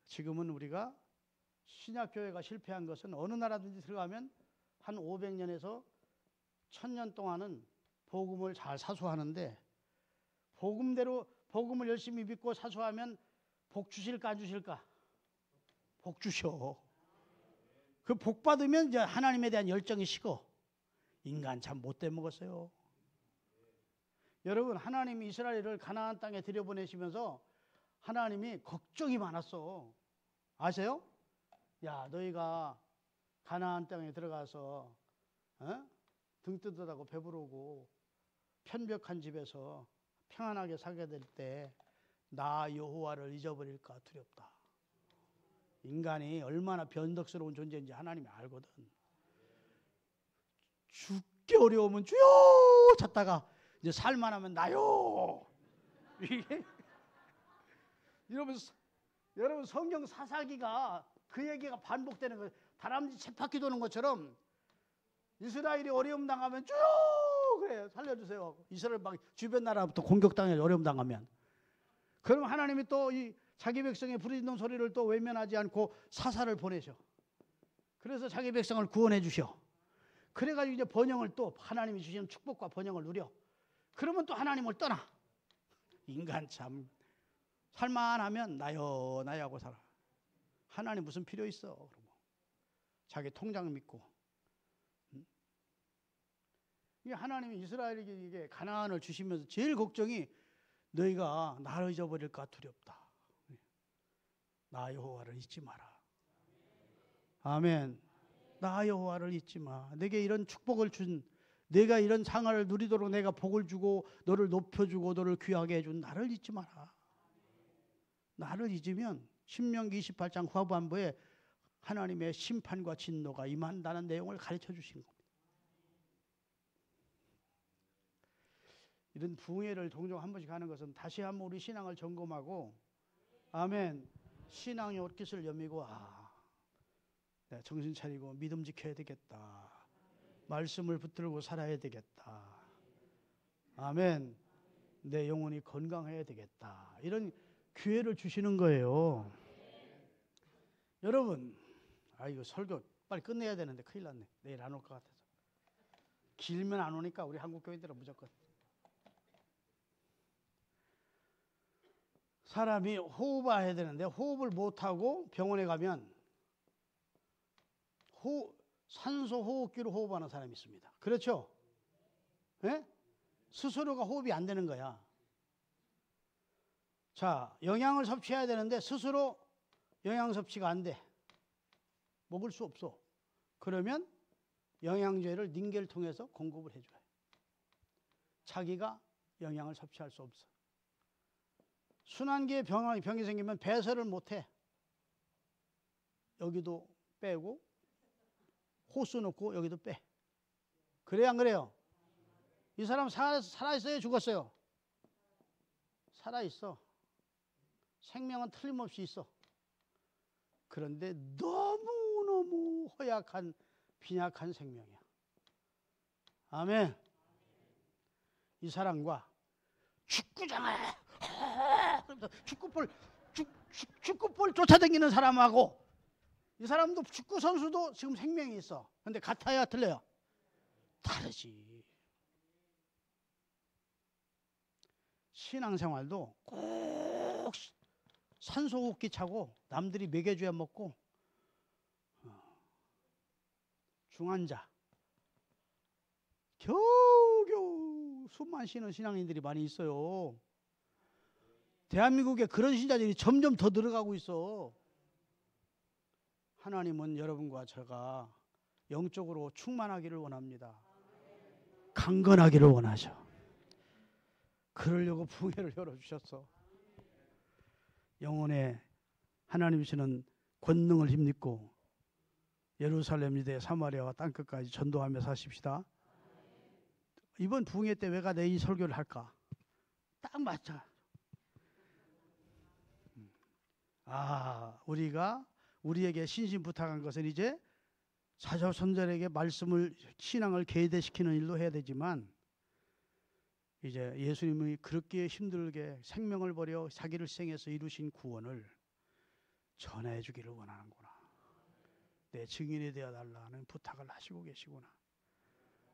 지금은 우리가 신약교회가 실패한 것은 어느 나라든지 들어가면 한 500년에서 1000년 동안은 복음을 잘 사수하는데 복음대로 복음을 열심히 믿고 사수하면 복 주실까 안 주실까? 복 주셔. 그 복 받으면 이제 하나님에 대한 열정이 식어. 인간 참 못돼 먹었어요. 여러분 하나님이 이스라엘을 가나안 땅에 들여보내시면서 하나님이 걱정이 많았어. 아세요? 야 너희가 가나안 땅에 들어가서 등 뜨뜻하고 배부르고 편벽한 집에서 평안하게 살게 될 때 나 여호와를 잊어버릴까 두렵다. 인간이 얼마나 변덕스러운 존재인지 하나님이 알거든. 죽기 어려우면 주여 찾다가 이제 살만하면 나요. 이게 여러분 성경 사사기가 그 얘기가 반복되는 거예요. 다람쥐 쳇바퀴 도는 것처럼 이스라엘이 어려움 당하면 주여 그래 살려주세요. 이스라엘 막 주변 나라부터 공격당해 어려움 당하면 그럼 하나님이 또 이 자기 백성의 부르짖는 소리를 또 외면하지 않고 사사를 보내셔. 그래서 자기 백성을 구원해 주셔. 그래가지고 이제 번영을 또 하나님이 주시는 축복과 번영을 누려. 그러면 또 하나님을 떠나. 인간 참 살만하면 나요 하고 살아. 하나님 무슨 필요 있어? 그러고 자기 통장 믿고. 이게 하나님이 이스라엘에게 가나안을 주시면서 제일 걱정이 너희가 나를 잊어버릴까 두렵다. 나 여호와를 잊지 마라. 아멘. 나 여호와를 잊지 마. 내게 이런 축복을 준, 내가 이런 상을 누리도록 내가 복을 주고 너를 높여주고 너를 귀하게 해준 나를 잊지 마라. 나를 잊으면 신명기 28장 후반부에 하나님의 심판과 진노가 임한다는 내용을 가르쳐 주신 겁니다. 이런 부흥회를 종종 한 번씩 하는 것은 다시 한번 우리 신앙을 점검하고 아멘. 신앙의 옷깃을 여미고 내가 정신 차리고 믿음 지켜야 되겠다. 말씀을 붙들고 살아야 되겠다. 아멘. 내 영혼이 건강해야 되겠다. 이런 기회를 주시는 거예요. 여러분, 이거 설교 빨리 끝내야 되는데 큰일 났네. 내일 안 올 것 같아서. 길면 안 오니까 우리 한국 교인들은 무조건. 사람이 호흡해야 되는데 호흡을 못하고 병원에 가면 산소 호흡기로 호흡하는 사람이 있습니다. 그렇죠? 예? 스스로가 호흡이 안 되는 거야. 자, 영양을 섭취해야 되는데 스스로 영양 섭취가 안 돼. 먹을 수 없어. 그러면 영양제를 닌겔 통해서 공급을 해줘요. 자기가 영양을 섭취할 수 없어. 순환기에 병이 생기면 배설을 못해. 여기도 빼고 호수 넣고 여기도 빼. 그래요, 안 그래요? 이 사람 살아있어요, 죽었어요? 살아있어. 생명은 틀림없이 있어. 그런데 너무너무 허약한 빈약한 생명이야. 아멘. 이 사람과 축구장에 축구볼 쫓아다니는 사람하고 이 사람도 축구 선수도 지금 생명이 있어. 근데 같아야 틀려요? 다르지. 신앙생활도 꼭 산소호흡기 차고 남들이 먹여줘야 먹고 중환자 겨우겨우 숨만 쉬는 신앙인들이 많이 있어요. 대한민국에 그런 신자들이 점점 더 늘어가고 있어. 하나님은 여러분과 제가 영적으로 충만하기를 원합니다. 강건하기를 원하셔. 그러려고 부흥회를 열어주셨어. 영혼에 하나님 주시는 권능을 힘입고 예루살렘 유대 사마리아와 땅끝까지 전도하며 사십시다. 이번 부흥회 때 왜가 내 이 설교를 할까? 딱 맞자. 우리가 우리에게 신신 부탁한 것은 이제 사자손자에게 말씀을 신앙을 계대시키는 일로 해야 되지만 이제 예수님이 그렇게 힘들게 생명을 버려 자기를 희생해서 이루신 구원을 전해 주기를 원하는구나. 내 증인이 되어 달라는 부탁을 하시고 계시구나.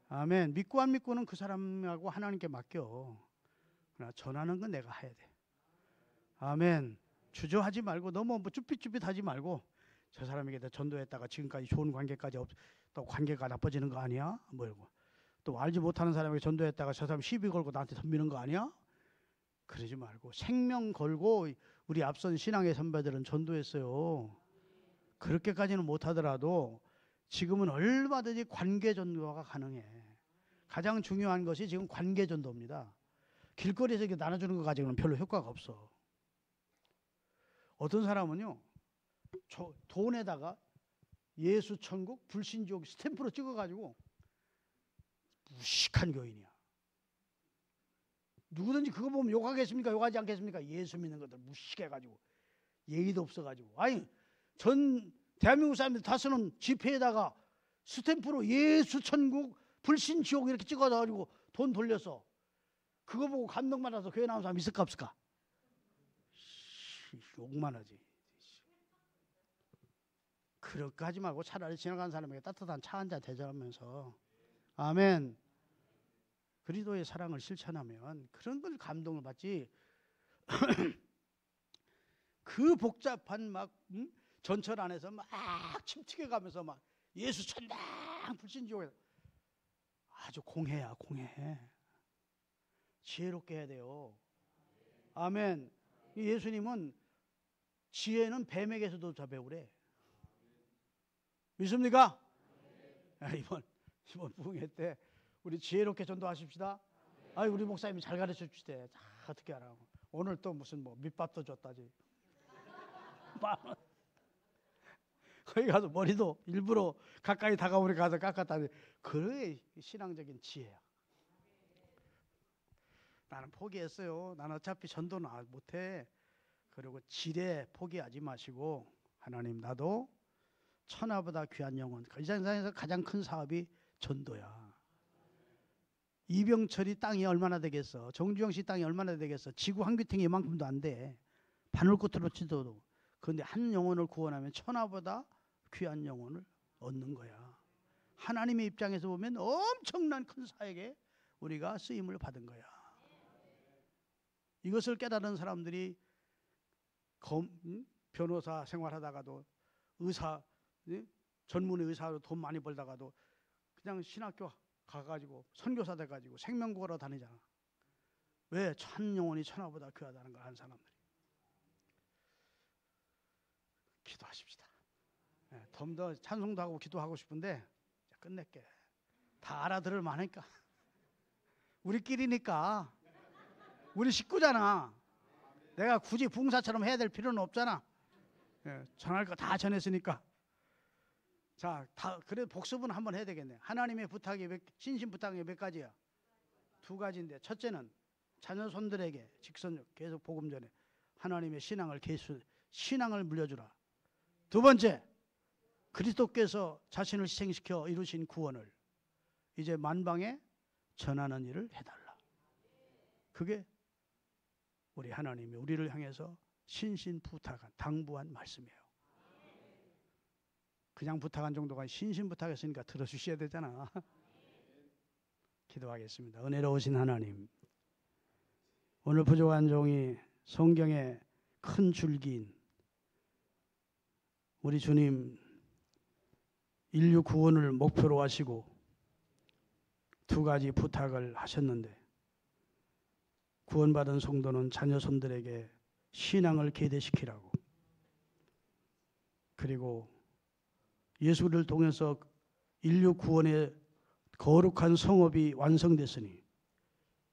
아멘. 믿고 안 믿고는 그 사람하고 하나님께 맡겨. 그러나 전하는 건 내가 해야 돼. 아멘. 주저하지 말고 너무 쭈삣쭈삣하지 말고 저 사람에게 전도했다가 지금까지 좋은 관계까지 또 관계가 나빠지는 거 아니야? 뭐고 또 알지 못하는 사람에게 전도했다가 저 사람 시비 걸고 나한테 덤비는 거 아니야? 그러지 말고 생명 걸고 우리 앞선 신앙의 선배들은 전도했어요. 그렇게까지는 못하더라도 지금은 얼마든지 관계 전도가 가능해. 가장 중요한 것이 지금 관계 전도입니다. 길거리에서 이렇게 나눠주는 거 가지고는 별로 효과가 없어. 어떤 사람은요, 돈에다가 예수 천국 불신지옥 스탬프로 찍어가지고 무식한 교인이야. 누구든지 그거 보면 욕하겠습니까? 욕하지 않겠습니까? 예수 믿는 것들 무식해가지고 예의도 없어가지고. 아니 전 대한민국 사람들 다 쓰는 지폐에다가 스탬프로 예수 천국 불신지옥 이렇게 찍어가지고 돈 돌려서 그거 보고 감동받아서 교회 나온 사람 있을까 없을까? 욕만 하지. 그렇게 하지 말고 차라리 지나간 사람에게 따뜻한 차 한 잔 대접하면서 아멘. 그리스도의 사랑을 실천하면 그런 걸 감동을 받지. 그 복잡한 전철 안에서 막 침튀겨가면서 막 예수 천당 불신지옥에 아주 공해야 공해. 지혜롭게 해야 돼요. 아멘. 예수님은 지혜는 뱀에게서도 다 배우래. 믿습니까? 이번 부흥회 때 우리 지혜롭게 전도하십시다. 우리 목사님이 잘 가르쳐 주시대. 어떻게 하라고. 오늘 또 무슨 밑밥도 줬다지. 거기 가서 머리도 일부러 가까이 다가오게 가서 깎았다니. 그래 신앙적인 지혜야. 나는 포기했어요. 나는 어차피 전도는 못해. 그리고 지뢰 포기하지 마시고 하나님 나도 천하보다 귀한 영혼. 이 세상에서 가장 큰 사업이 전도야. 이병철이 땅이 얼마나 되겠어? 정주영 씨 땅이 얼마나 되겠어? 지구 한 귀퉁이 이만큼도 안 돼. 바늘꽃으로 치더라도. 그런데 한 영혼을 구원하면 천하보다 귀한 영혼을 얻는 거야. 하나님의 입장에서 보면 엄청난 큰 사역에 우리가 쓰임을 받은 거야. 이것을 깨달은 사람들이 변호사 생활하다가도 의사, 전문의 의사로 돈 많이 벌다가도 그냥 신학교 가가지고 선교사 돼가지고 생명 구하러 다니잖아. 왜? 천 영혼이 천하보다 귀하다는 걸 아는 사람들이. 기도하십시다. 좀 더 찬송도 하고 기도하고 싶은데 끝낼게. 다 알아들을 만하니까. 우리끼리니까. 우리 식구잖아. 내가 굳이 붕사처럼 해야 될 필요는 없잖아. 전할 거 다 전했으니까. 자, 그래 복습은 한번 해야 되겠네. 하나님의 부탁이 신신 부탁이 몇 가지야? 2가지인데, 첫째는 자녀 손들에게 직선적 계속 복음 전에 하나님의 신앙을 물려주라. 2번째, 그리스도께서 자신을 희생시켜 이루신 구원을 이제 만방에 전하는 일을 해달라. 그게 우리 하나님이 우리를 향해서 신신 부탁한 당부한 말씀이에요. 그냥 부탁한 정도가 신신 부탁했으니까 들어주셔야 되잖아. 기도하겠습니다. 은혜로우신 하나님, 오늘 부족한 종이 성경의 큰 줄기인 우리 주님 인류 구원을 목표로 하시고 2가지 부탁을 하셨는데, 구원받은 성도는 자녀 손들에게 신앙을 계대시키라고, 그리고 예수를 통해서 인류 구원의 거룩한 성업이 완성됐으니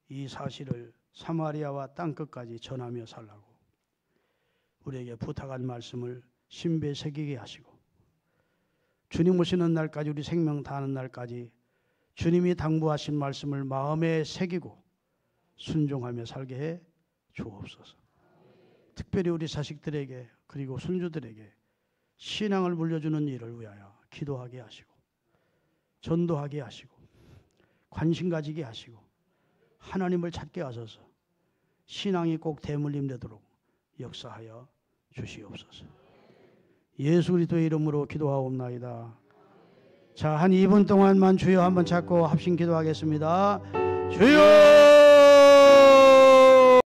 이 사실을 사마리아와 땅끝까지 전하며 살라고 우리에게 부탁한 말씀을 신비에 새기게 하시고, 주님 오시는 날까지, 우리 생명 다하는 날까지 주님이 당부하신 말씀을 마음에 새기고 순종하며 살게 해 주옵소서. 특별히 우리 자식들에게 그리고 손주들에게 신앙을 물려주는 일을 위하여 기도하게 하시고, 전도하게 하시고, 관심 가지게 하시고, 하나님을 찾게 하소서. 신앙이 꼭 대물림 되도록 역사하여 주시옵소서. 예수 그리스도의 이름으로 기도하옵나이다. 자, 한 2분 동안만 주여 한번 찾고 합심 기도하겠습니다. 주여!